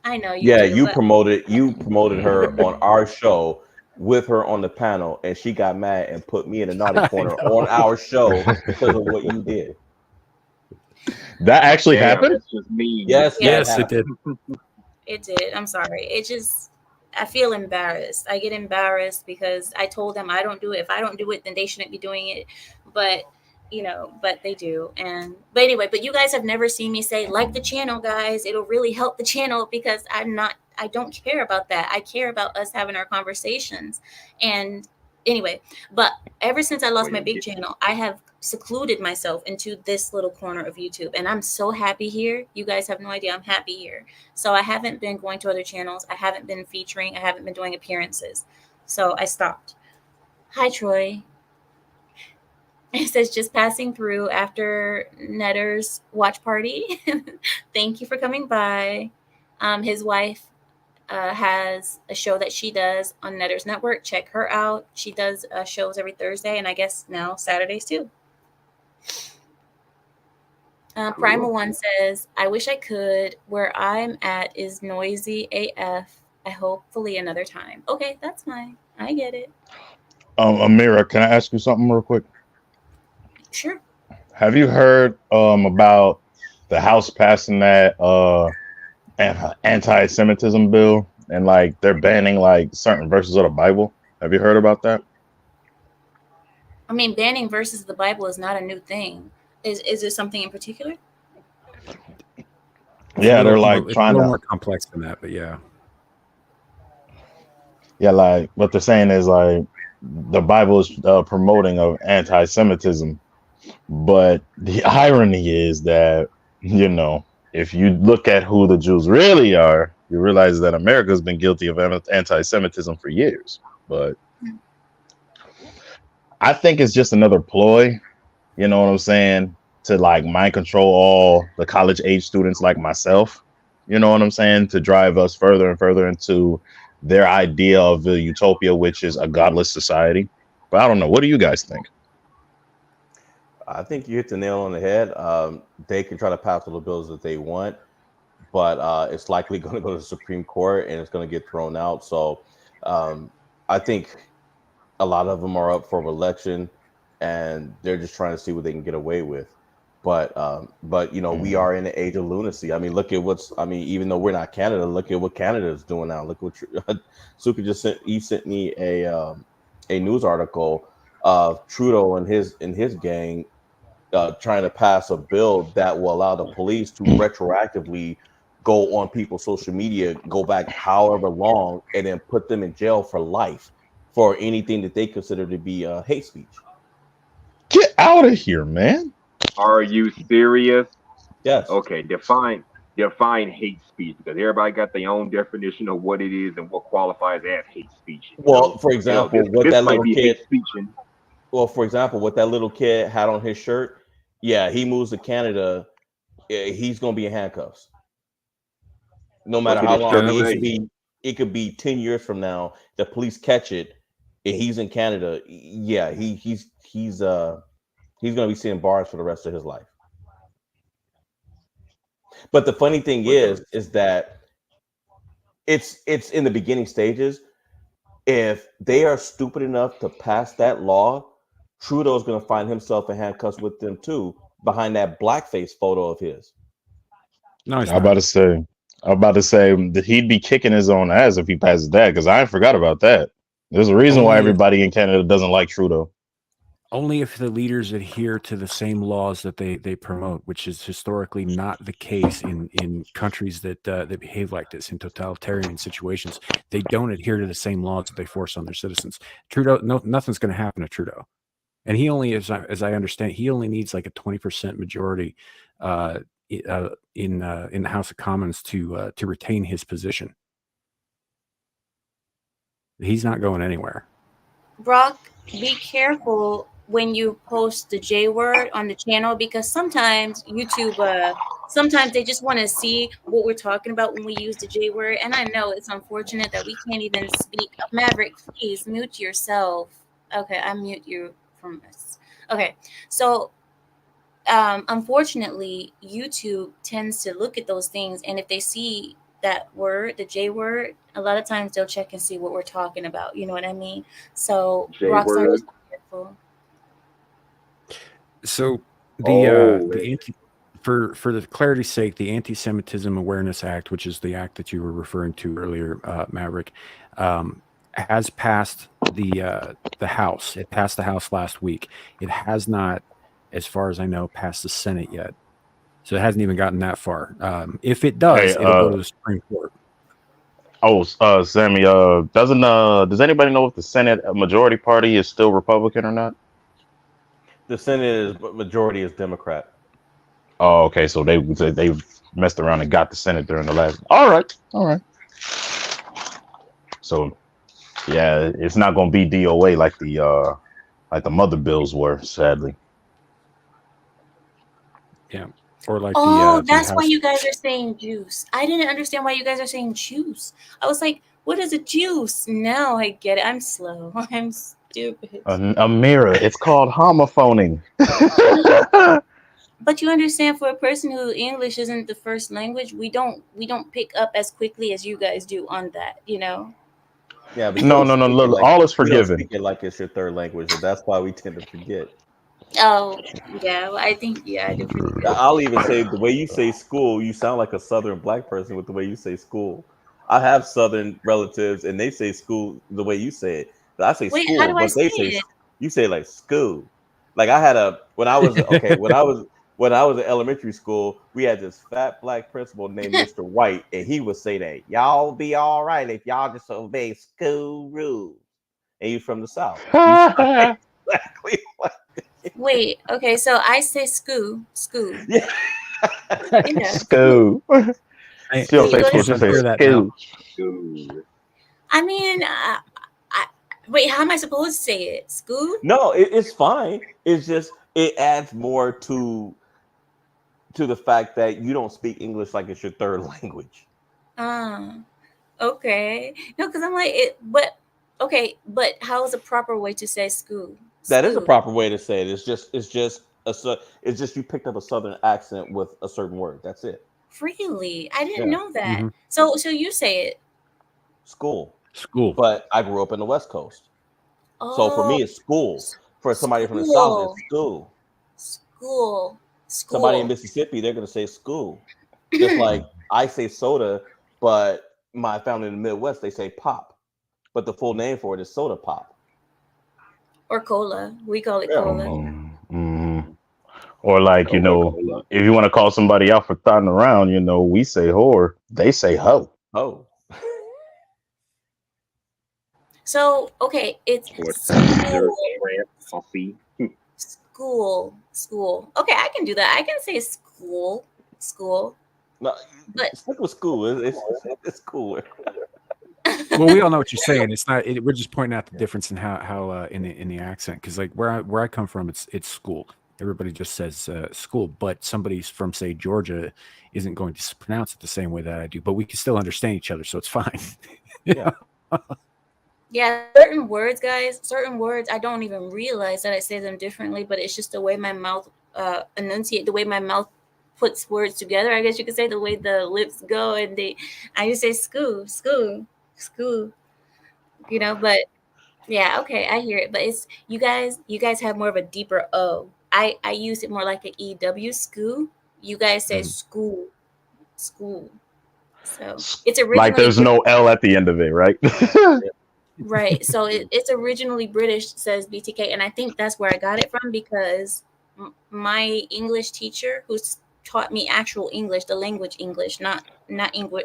I know you Yeah, do, you but promoted her on our show with her on the panel, and she got mad and put me in the naughty I corner know. on our show because of what you did. That actually Damn, happened? that's just mean. Yes, yeah, that Yes, it did. happened. it did. I'm sorry. It just, I feel embarrassed. I get embarrassed because I told them I don't do it. If I don't do it, then they shouldn't be doing it. But, but they do. But anyway, but you guys have never seen me say, like the channel, guys. It'll really help the channel because I don't care about that. I care about us having our conversations. And anyway, but ever since I lost Well, my big channel, I have secluded myself into this little corner of YouTube. And I'm so happy here. You guys have no idea. I'm happy here. So I haven't been going to other channels. I haven't been featuring. I haven't been doing appearances. So I stopped. Hi, Troy. It says just passing through after Netter's watch party. Thank you for coming by. His wife has a show that she does on Netter's Network. Check her out. She does shows every Thursday and I guess now Saturdays too. Primal One says, I wish I could. Where I'm at is noisy AF. I hopefully another time. Okay, that's fine. I get it. Amira, can I ask you something real quick? Sure. Have you heard about the House passing that anti-Semitism bill and like they're banning like certain verses of the Bible? Have you heard about that? I mean, banning verses of the Bible is not a new thing. Is there something in particular? Yeah, they're like It's a trying little to. more complex than that, but yeah. Yeah, like what they're saying is like the Bible is promoting of anti-Semitism, but the irony is that if you look at who the Jews really are, you realize that America's been guilty of anti-Semitism for years. But I think it's just another ploy. You know what I'm saying? To like mind control all the college age students like myself. You know what I'm saying? To drive us further and further into their idea of the utopia, which is a godless society. But I don't know. What do you guys think? I think you hit the nail on the head. They can try to pass all the bills that they want, but it's likely going to go to the Supreme Court and it's going to get thrown out. So I think a lot of them are up for election and they're just trying to see what they can get away with. But we are in the age of lunacy. I mean, look at even though we're not Canada, look at what Canada is doing now. Look what Suka just sent me a news article of Trudeau and his gang trying to pass a bill that will allow the police to retroactively go on people's social media, go back however long, and then put them in jail for life for anything that they consider to be hate speech. Get out of here, man. Are you serious? Yes. Okay, define hate speech because everybody got their own definition of what it is and what qualifies as hate speech. Well, for example, this might be hate speech. Well, for example, what that little kid had on his shirt, yeah, he moves to Canada, he's going to be in handcuffs. No matter how long. I mean, it could be 10 years from now. The police catch it, and he's in Canada. Yeah, he's going to be seeing bars for the rest of his life. But the funny thing is that it's in the beginning stages. If they are stupid enough to pass that law, Trudeau's going to find himself in handcuffs with them too, behind that blackface photo of his. No, I'm about to say that he'd be kicking his own ass if he passes that, because I forgot about that. There's a reason why everybody in Canada doesn't like Trudeau. Only if the leaders adhere to the same laws that they promote, which is historically not the case in countries that behave like this, in totalitarian situations. They don't adhere to the same laws that they force on their citizens. Trudeau, nothing's going to happen to Trudeau, and he only, as I understand, he only needs like a 20% majority in the House of Commons to retain his position. He's not going anywhere. Brock, be careful when you post the J word on the channel, because sometimes YouTube, sometimes they just want to see what we're talking about when we use the J word. And I know it's unfortunate that we can't even speak. Maverick, please mute yourself. Okay, I mute you from this. Okay, so unfortunately, YouTube tends to look at those things, and if they see that word, the J word, a lot of times they'll check and see what we're talking about. You know what I mean? So, J Rockstar, word. just be careful. So Oh, the anti for the clarity's sake, the Anti-Semitism Awareness Act, which is the act that you were referring to earlier, Maverick, has passed the House. It passed the House last week. It has not, as far as I know, passed the Senate yet. So it hasn't even gotten that far. If it Hey, does, it'll go to the Supreme Court. Sammy, does anybody know if the Senate majority party is still Republican or not? The Senate is majority is Democrat. Oh, okay, so they messed around and got the Senate during the last. All right, all right. So yeah, it's not going to be DOA like the mother bills were, sadly. Yeah, or like Oh, the that's why House. you guys are saying juice. I didn't understand why you guys are saying juice. I was like, what is a juice? Now I get it. I'm slow. I'm stupid. A mirror. It's called homophoning. But you understand, for a person who English isn't the first language, we don't pick up as quickly as you guys do on that, you know? Yeah, but you No, don't no, no. speak it Look, like all is you don't forgiven. speak it like it's your third language, and that's why we tend to forget. Oh, yeah, well, I think, yeah, I do forget. I'll even say the way you say school, you sound like a Southern black person with the way you say school. I have Southern relatives, and they say school the way you say it. I say Wait, how school, do I but they say say it? you say like school. Like I had a when I was okay when I was in elementary school, we had this fat black principal named Mr. White, and he would say that y'all be all right if y'all just obey school rules. And you from the South, you sound exactly like Wait, okay, so I say school. yeah. Yeah, school. School. I, She'll Wait, say go I school. ahead. guess She'll I'm say clear that now. school. dude. I mean, I wait, how am I supposed to say it? School? No, it's fine. It's just it adds more to the fact that you don't speak English like it's your third language. Uh, okay. No, because I'm like it, but okay, but how is a proper way to say school? That is a School. proper way to say it. It's just you picked up a southern accent with a certain word. That's it. Really? I didn't Yeah, know that. Hmm. So you say it. school. School. But I grew up in the West Coast, so for Oh, me it's school. For somebody from the South, school. it's school. School. Somebody in School. Mississippi, they're gonna say school. Just like I say soda, but my family in the Midwest they say pop. But the full name for it is soda pop. Or cola. We call it Yeah. cola. Mm-hmm. Or like, Coca-Cola. if you want to call somebody out for thotting around, we say whore, they say hoe. Oh. So okay, it's What school. Mr. Grant Coffee. School. Okay, I can do that. I can say school. No, But stick with school. It's cooler. Well, we all know what you're saying. It's not. We're just pointing out the difference in how in the accent. Because like where I come from, it's school. Everybody just says school, but somebody from say Georgia isn't going to pronounce it the same way that I do. But we can still understand each other, so it's fine. Yeah. yeah, certain words, guys, certain words I don't even realize that I say them differently, but it's just the way my mouth enunciate, the way my mouth puts words together. I guess you could say the way the lips go, and I just say school, but yeah, okay, I hear it, but it's you guys have more of a deeper O. I use it more like an EW, school. You guys say Mhm. school. So it's Like originally there's no L at the end of it, right? right. So it's originally British, says BTK, and I think that's where I got it from because my English teacher, who's taught me actual English, the language English, not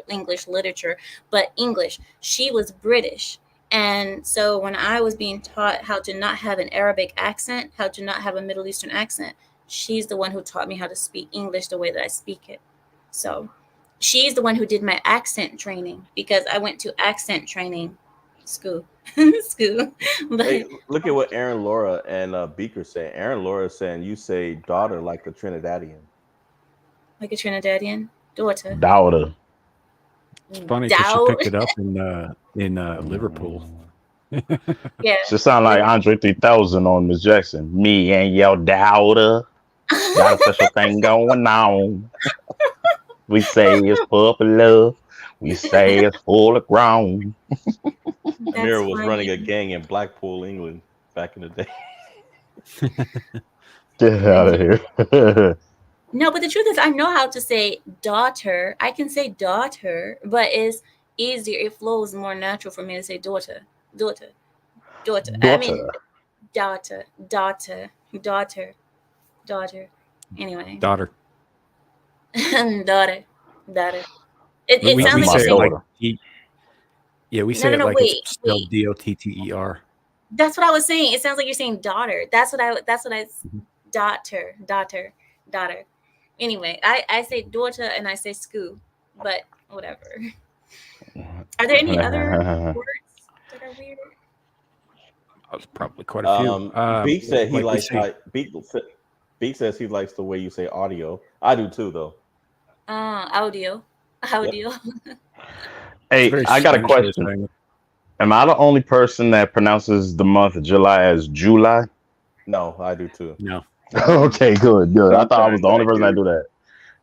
English literature, but English. She was British, and so when I was being taught how to not have an Arabic accent, how to not have a Middle Eastern accent, she's the one who taught me how to speak English the way that I speak it. So she's the one who did my accent training because I went to accent training school. School. But Hey, look at what Aaron Laura and Beaker say. Aaron Laura is saying you say daughter like the Trinidadian. like a Trinidadian daughter. Daughter. It's funny because she Doubt. picked it up in Liverpool. Yeah. She sound like Andre 3000 on Miss Jackson. Me and your daughter got a special thing going on. We say it's full of love. We say it's full of ground. Amira That's was running a funny. gang in Blackpool, England, back in the day. Get out of here. No, but the truth is, I know how to say daughter. I can say daughter, but it's easier. It flows more natural for me to say daughter, daughter, daughter. I mean, Daughter. daughter. Anyway, Daughter. daughter. But It we, sounds we like my you're say it saying like daughter. we no, say no, it no. like it's Wait, spelled wait. Dotter. That's what I was saying. It sounds like you're saying daughter. Daughter. Anyway, I say daughter and I say school, but whatever. Are there any other words that are weirder? That was probably quite a few. Beak said he Like we likes say, Beak says he likes the way you say audio. I do too, though. Audio. Yep. it's Hey, very I got a Spanish way of question. saying it. Am I the only person that pronounces the month of July as July? No, I do too. No. Okay, good. I thought I was Sometimes the only I person that do. do that.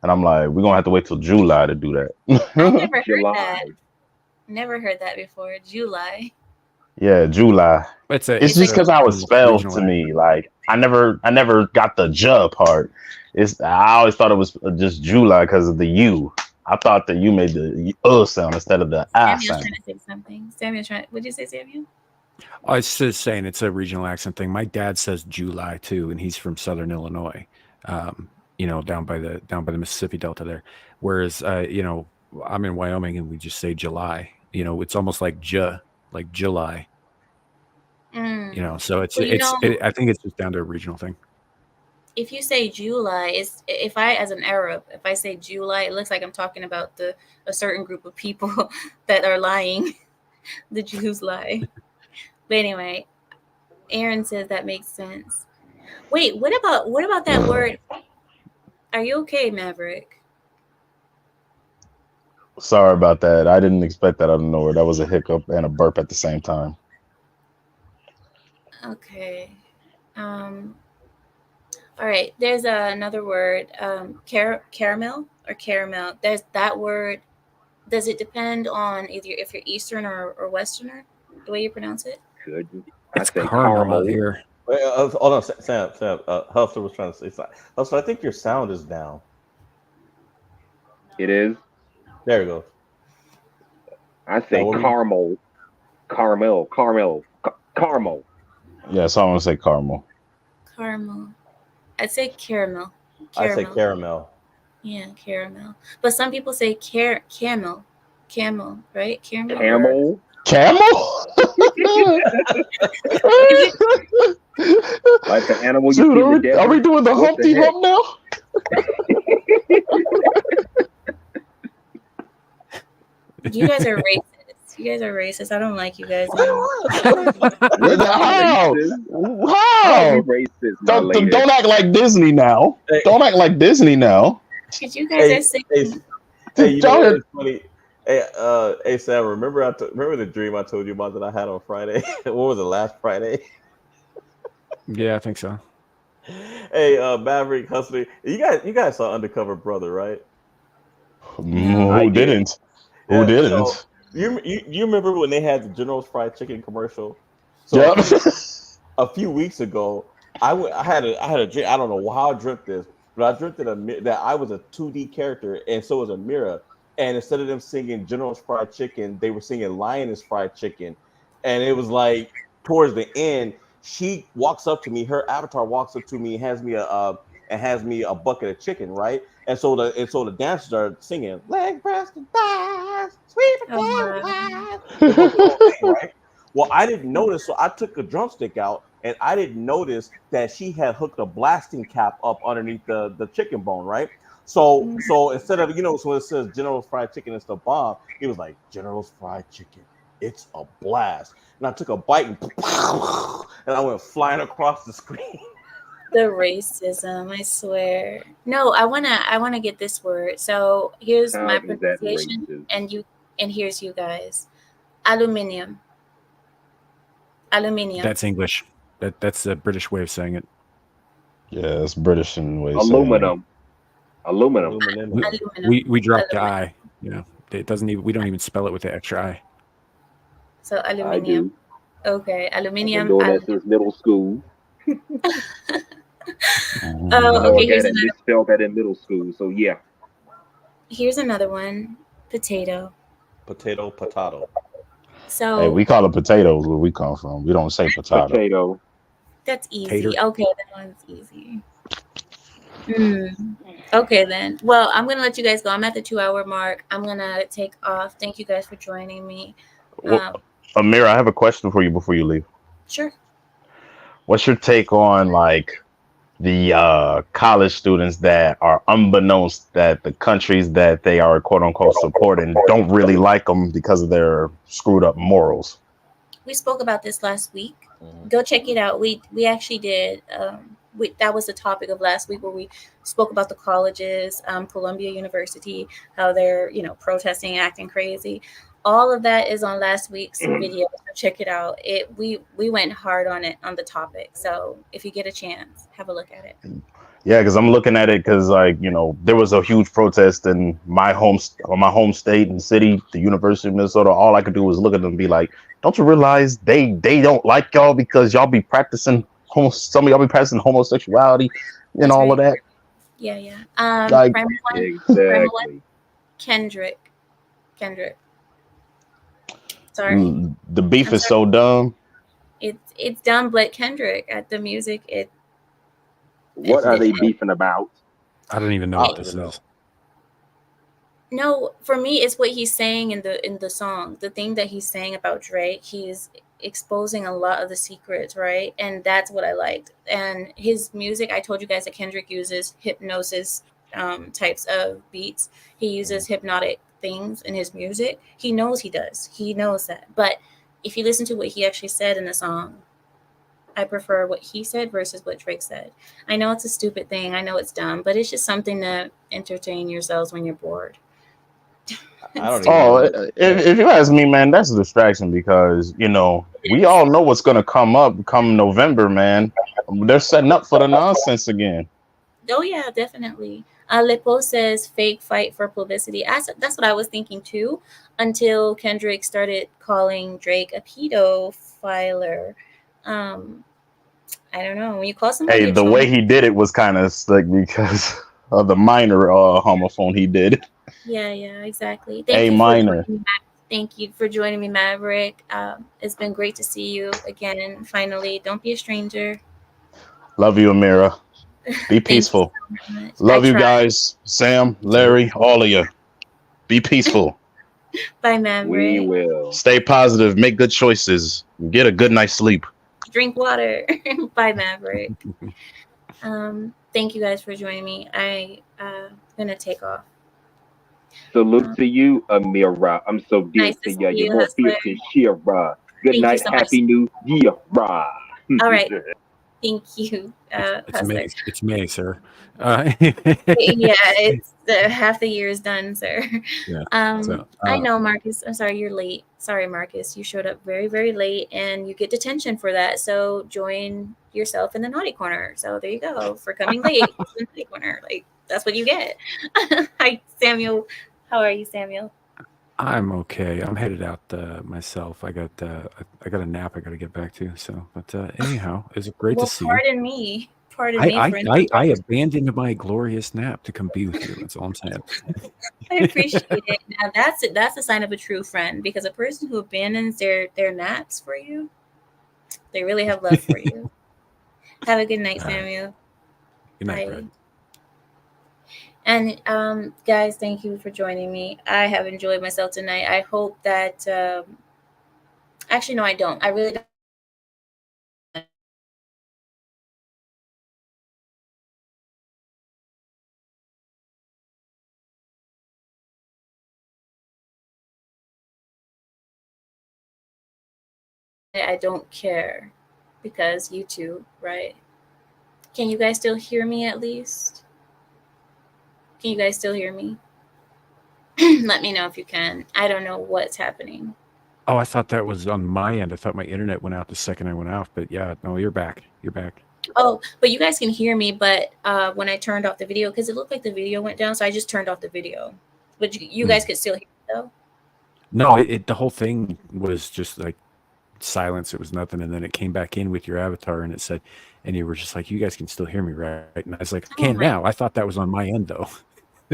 And I'm like, we're gonna have to wait till July to do I that. never heard July. that. Never heard that before. July. Yeah, July. It's It's It's just like because I was spelled regional to accent. me. Like I never got the J part. I always thought it was just July because of the U. I thought that you made the sound instead of the I Samuel's sound. trying to say something. Samuel's trying. What'd you say, Samuel? I was just saying it's a regional accent thing. My dad says July too, and he's from Southern Illinois. Down by the Mississippi Delta there. Whereas, I'm in Wyoming and we just say July. It's almost like like July. Mm. So it's Well, I think it's just down to a regional thing. if you say July, it's if I as an Arab, if I say July, it looks like I'm talking about a certain group of people that are lying. The Jews lie. But anyway, Aaron says that makes sense. Wait, what about that word? Are you okay, Maverick? Sorry about that. I didn't expect that out of nowhere. That was a hiccup and a burp at the same time. Okay. All right. There's another word. Caramel or caramel. There's that word. Does it depend on either if you're Eastern or Westerner, the way you pronounce it? Couldn't. I It's say caramel out caramel. here. Wait, hold on, Sam. Hustler was trying to say something. Hustler, I think your sound is down. It is. There we go. I Now, say what were you- caramel. Caramel. Yeah, so I want to say caramel. Caramel. I'd say caramel. I say caramel. Yeah, caramel. But some people say camel. Camel, right? Caramel. Camel. Camel? Like the animal you Dude, see in the desert. are we doing the What Humpty heck? Hump now? You guys are racist. I don't like you guys anymore. We're not How? racist. How How? are we racist, my lady? Don't act like Disney now. Hey. Don't act like Disney now. Because you guys are saying Hey, you know Don't- what's funny? Hey, Sam, remember the dream I told you about that I had on Friday? What was it, last Friday? Yeah, I think so. Hey, Maverick, Hustler, you guys saw Undercover Brother, right? I Who did. didn't? Who Yeah, didn't? so you remember when they had the General's Fried Chicken commercial? So Yep. a few weeks ago, I had a dream. I don't know how I dreamt this, but I dreamt that I was a 2D character, and so was Amira. And instead of them singing General's Fried Chicken, they were singing Lioness Fried Chicken. And it was like towards the end, she walks up to me, her avatar walks up to me, and hands me a bucket of chicken, right? And so the dancers are singing leg, breast, and thighs, sweet potato pies. They go through the whole thing, right? Well, I didn't notice, so I took a drumstick out, and I didn't notice that she had hooked a blasting cap up underneath the chicken bone, right? So instead of so it says General's Fried Chicken, it's the bomb. It was like General's Fried Chicken, It's a blast. And I took a bite and I went flying across the screen. The racism, I swear. No, I wanna get this word. So here's How my is that pronunciation, racist? and here's you guys. Aluminium. Aluminium. That's English. That's the British way of saying it. Yeah, it's British in way of saying it. Aluminum. Aluminum. Aluminum. Aluminum. We dropped the Aluminum. I. You know, it doesn't even. We don't even spell it with the extra I. So I aluminium. do. Okay, I've been aluminium. doing that since middle school. Oh, I know okay. a guy that misspelled that in middle school. So yeah, Here's another one. Potato. Potato, potato. Hey, we So call it potatoes where we come from. We don't say potato. potato. that's easy. Tater. Okay, that one's easy. Okay then. Well, I'm gonna let you guys go. I'm at the 2 hour mark. I'm gonna take off. Thank you guys for joining me. Well, Amir, I have a question for you before you leave. Sure. What's your take on like the college students that are unbeknownst that the countries that they are quote unquote supporting don't really like them because of their screwed up morals? We spoke about this last week. Mhm. Go check it out. We actually did. That was the topic of last week where we spoke about the colleges, Columbia University, how they're protesting, acting crazy. All of that is on last week's video. So check it out. We went hard on it on the topic. So if you get a chance, have a look at it. Yeah, because I'm looking at it because like there was a huge protest in my home state and city, the University of Minnesota. All I could do was look at them and be like, "Don't you realize they don't like y'all because y'all be practicing some of y'all be practicing homosexuality and That's all of right. that." Yeah. Like, Prime one. Exactly. Kendrick. Sorry. the beef I'm is sorry. so dumb. It's dumb, but Kendrick at the music, What are they beefing about? I don't even know I what don't this even know. is. no, for me, it's what he's saying in the song. The thing that he's saying about Drake, he's exposing a lot of the secrets, right? And that's what I liked. And his music, I told you guys that Kendrick uses hypnosis types of beats. He uses hypnotic things in his music. He knows he does. He knows that. But if you listen to what he actually said in the song, I prefer what he said versus what Drake said. I know it's a stupid thing. I know it's dumb, but it's just something to entertain yourselves when you're bored. I It's don't even know Oh, stupid. what. Yeah. if you ask me, man, that's a distraction because we all know what's gonna come up come November, man. They're setting up for the nonsense again. Oh yeah, definitely. Lipo says fake fight for publicity. That's what I was thinking too, until Kendrick started calling Drake a pedophiler. Um, I don't know. When you call Hey, somebody a the trauma, way he did it was kind of slick because of the minor homophone he did. yeah, exactly. A minor. Thank you for joining me, Maverick. It's been great to see you again. And finally, don't be a stranger. Love you, Amira. Be Thank you so peaceful. much. I Love you try. guys. Sam, Larry, all of you. Be peaceful. Bye, We Maverick. will. Stay positive. Make good choices. Get a good night's sleep. Drink water. Bye, Maverick. Thank you guys for joining me. I gonna take off. Salute to you, Amira. I'm so dear Nice to to see you. You're you, more Hustler. fierce than Shira. Good Thank you night. so much. Happy New Year. Rah. All right. Thank you, It's Hustler. May. It's May, sir. Yeah, it's half the year is done, sir. Yeah. I So, know, Marcus. I'm sorry you're late. Sorry, Marcus. You showed up very, very late, and you get detention for that. So join yourself in the naughty corner. So there you go for coming late. In the naughty corner, like that's what you get. Hi, Samuel. How are you, Samuel? I'm okay. I'm headed out myself. I got a nap I got to get back to. So, but anyhow, it's great to Well, see you. pardon me. Pardon me for I abandoned my glorious nap to come be with you. That's all I'm saying. I appreciate it. Now that's a sign of a true friend because a person who abandons their naps for you, they really have love for you. Have a good night, All right. Samuel. Good night, Bye. Brad. And guys, thank you for joining me. I have enjoyed myself tonight. I hope that actually no, I don't. I really don't. I don't care because YouTube, right? Can you guys still hear me at least? Can you guys still hear me? Let me know if you can. I don't know what's happening. Oh, I thought that was on my end. I thought my internet went out the second I went off, but yeah, no, you're back. You're back. Oh, but you guys can hear me, but when I turned off the video, because it looked like the video went down, so I just turned off the video. But you guys could still hear me though? No, the whole thing was just like silence. It was nothing, and then it came back in with your avatar, and it said, and you were just like, "You guys can still hear me, right?" And I was like, "I Oh can my, now." I thought that was on my end, though.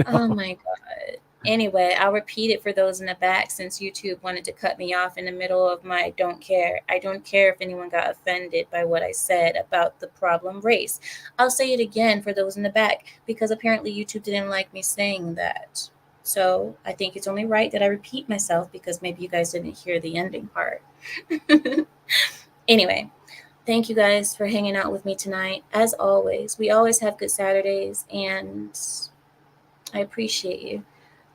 oh my God. Anyway, I'll repeat it for those in the back since YouTube wanted to cut me off in the middle of my don't care. I don't care if anyone got offended by what I said about the problem race. I'll say it again for those in the back because apparently YouTube didn't like me saying that. So I think it's only right that I repeat myself because maybe you guys didn't hear the ending part. Anyway, thank you guys for hanging out with me tonight. As always, we always have good Saturdays and I appreciate you.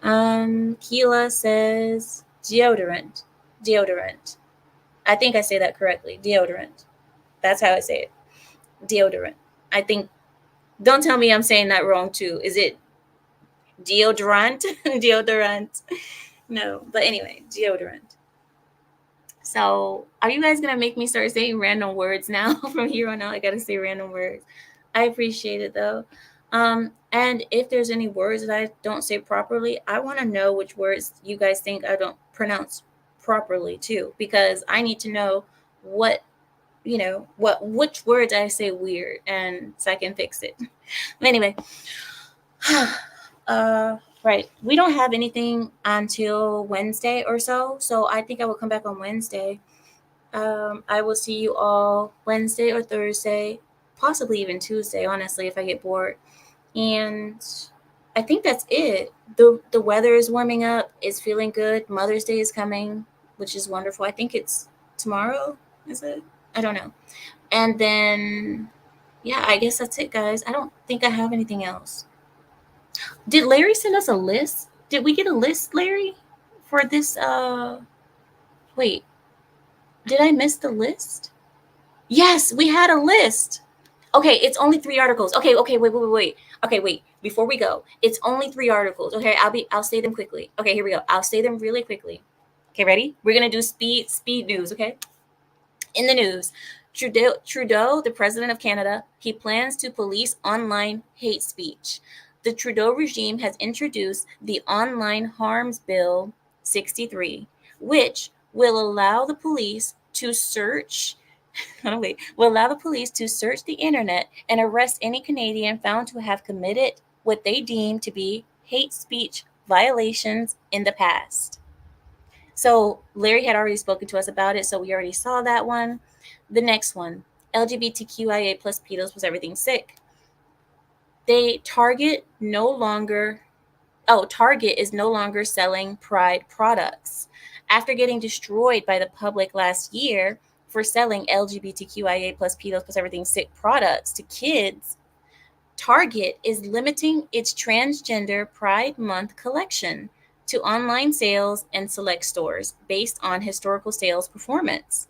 Keela says deodorant. Deodorant. I think I say that correctly. Deodorant. That's how I say it. Deodorant. I think. Don't tell me I'm saying that wrong too. Is it deodorant? Deodorant. No. But anyway, deodorant. So, are you guys gonna make me start saying random words now? From here on out, I gotta say random words. I appreciate it though. And if there's any words that I don't say properly, I want to know which words you guys think I don't pronounce properly too, because I need to know what which words I say weird, and so I can fix it. Anyway, right, we don't have anything until Wednesday or so, so I think I will come back on Wednesday. I will see you all Wednesday or Thursday, possibly even Tuesday, honestly, if I get bored. And I think that's it. The weather is warming up. It's feeling good. Mother's Day is coming, which is wonderful. I think it's tomorrow. Is it? I don't know. And then yeah, I guess that's it, guys. I don't think I have anything else. Did Larry send us a list? Did we get a list, Larry, for this wait, did I miss the list? Yes, we had a list. Okay, it's only 3 articles. Okay, wait. Okay, wait. Before we go, it's only 3 articles. Okay, I'll say them quickly. Okay, here we go. I'll say them really quickly. Okay, ready? We're gonna do speed news. Okay. In the news, Trudeau, the president of Canada, he plans to police online hate speech. The Trudeau regime has introduced the Online Harms Bill 63, which will allow the police to search will allow the police to search the internet and arrest any Canadian found to have committed what they deem to be hate speech violations in the past. So Larry had already spoken to us about it, so we already saw that one. The next one, LGBTQIA plus pedos plus everything sick. Target is no longer selling Pride products. After getting destroyed by the public last year for selling LGBTQIA plus pedos plus everything sick products to kids, Target is limiting its transgender Pride Month collection to online sales and select stores based on historical sales performance.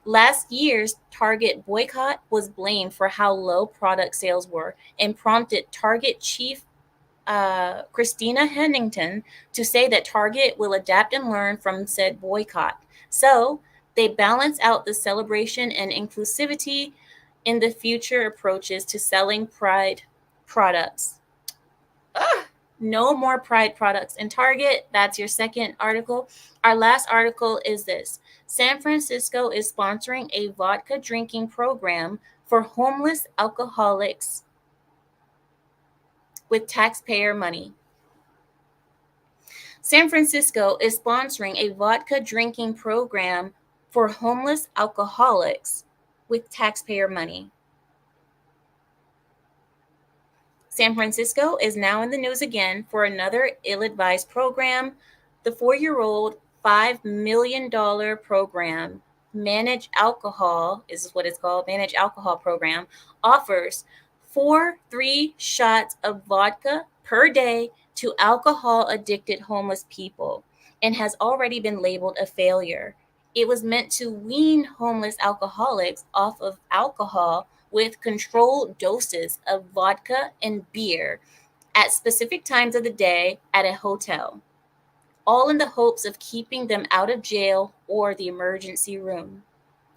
Last year's Target boycott was blamed for how low product sales were and prompted Target chief Christina Hennington to say that Target will adapt and learn from said boycott. So they balance out the celebration and inclusivity in the future approaches to selling Pride products. No more Pride products in Target. That's your second article. Our last article is this: San Francisco is sponsoring a vodka drinking program for homeless alcoholics with taxpayer money. San Francisco is sponsoring a vodka drinking program for homeless alcoholics with taxpayer money. San Francisco is now in the news again for another ill-advised program. The 4-year-old $5 million program, Manage Alcohol, is what it's called, Manage Alcohol program, offers 3 shots of vodka per day to alcohol-addicted homeless people and has already been labeled a failure. It was meant to wean homeless alcoholics off of alcohol with controlled doses of vodka and beer at specific times of the day at a hotel, all in the hopes of keeping them out of jail or the emergency room.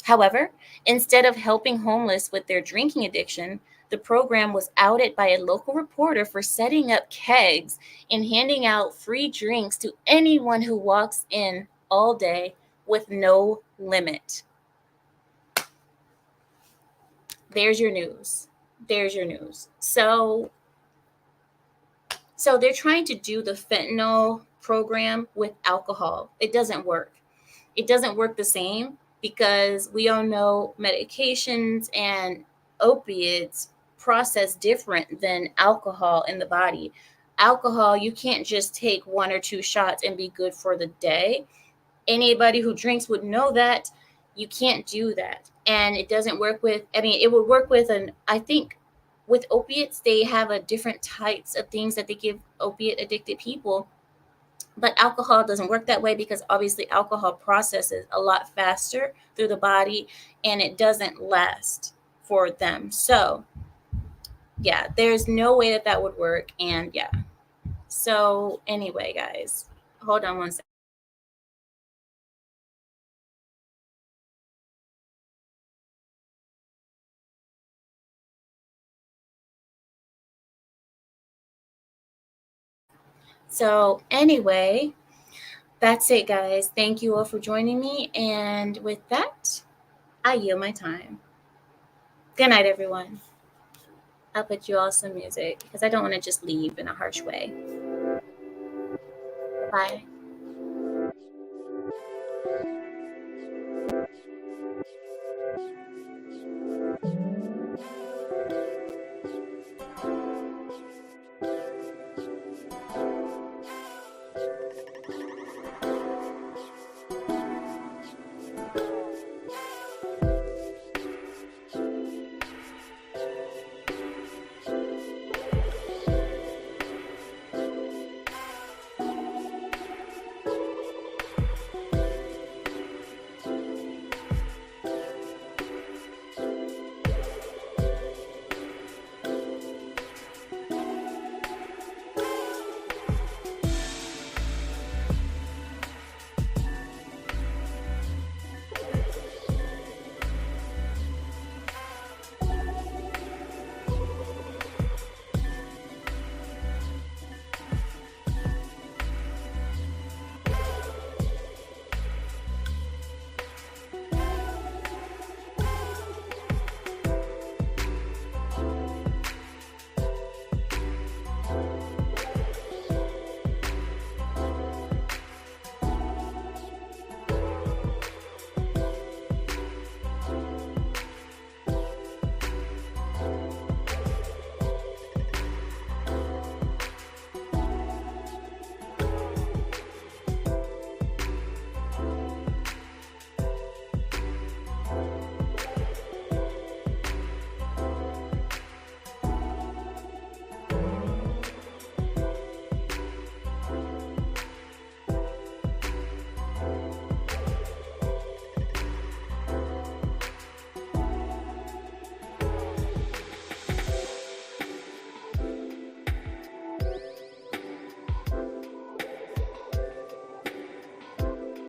However, instead of helping homeless with their drinking addiction, the program was outed by a local reporter for setting up kegs and handing out free drinks to anyone who walks in all day with no limit. There's your news. There's your news. So they're trying to do the fentanyl program with alcohol. It doesn't work. It doesn't work the same because we all know medications and opiates process different than alcohol in the body. Alcohol, you can't just take one or two shots and be good for the day. Anybody who drinks would know that you can't do that. And it doesn't work with, I mean, it would work with I think with opiates, they have a different types of things that they give opiate addicted people, but alcohol doesn't work that way because obviously alcohol processes a lot faster through the body and it doesn't last for them. So yeah, there's no way that would work. And yeah, so anyway, guys, hold on one second. So anyway, that's it, guys. Thank you all for joining me, and with that, I yield my time. Good night, everyone. I'll put you all some music because I don't want to just leave in a harsh way. Bye.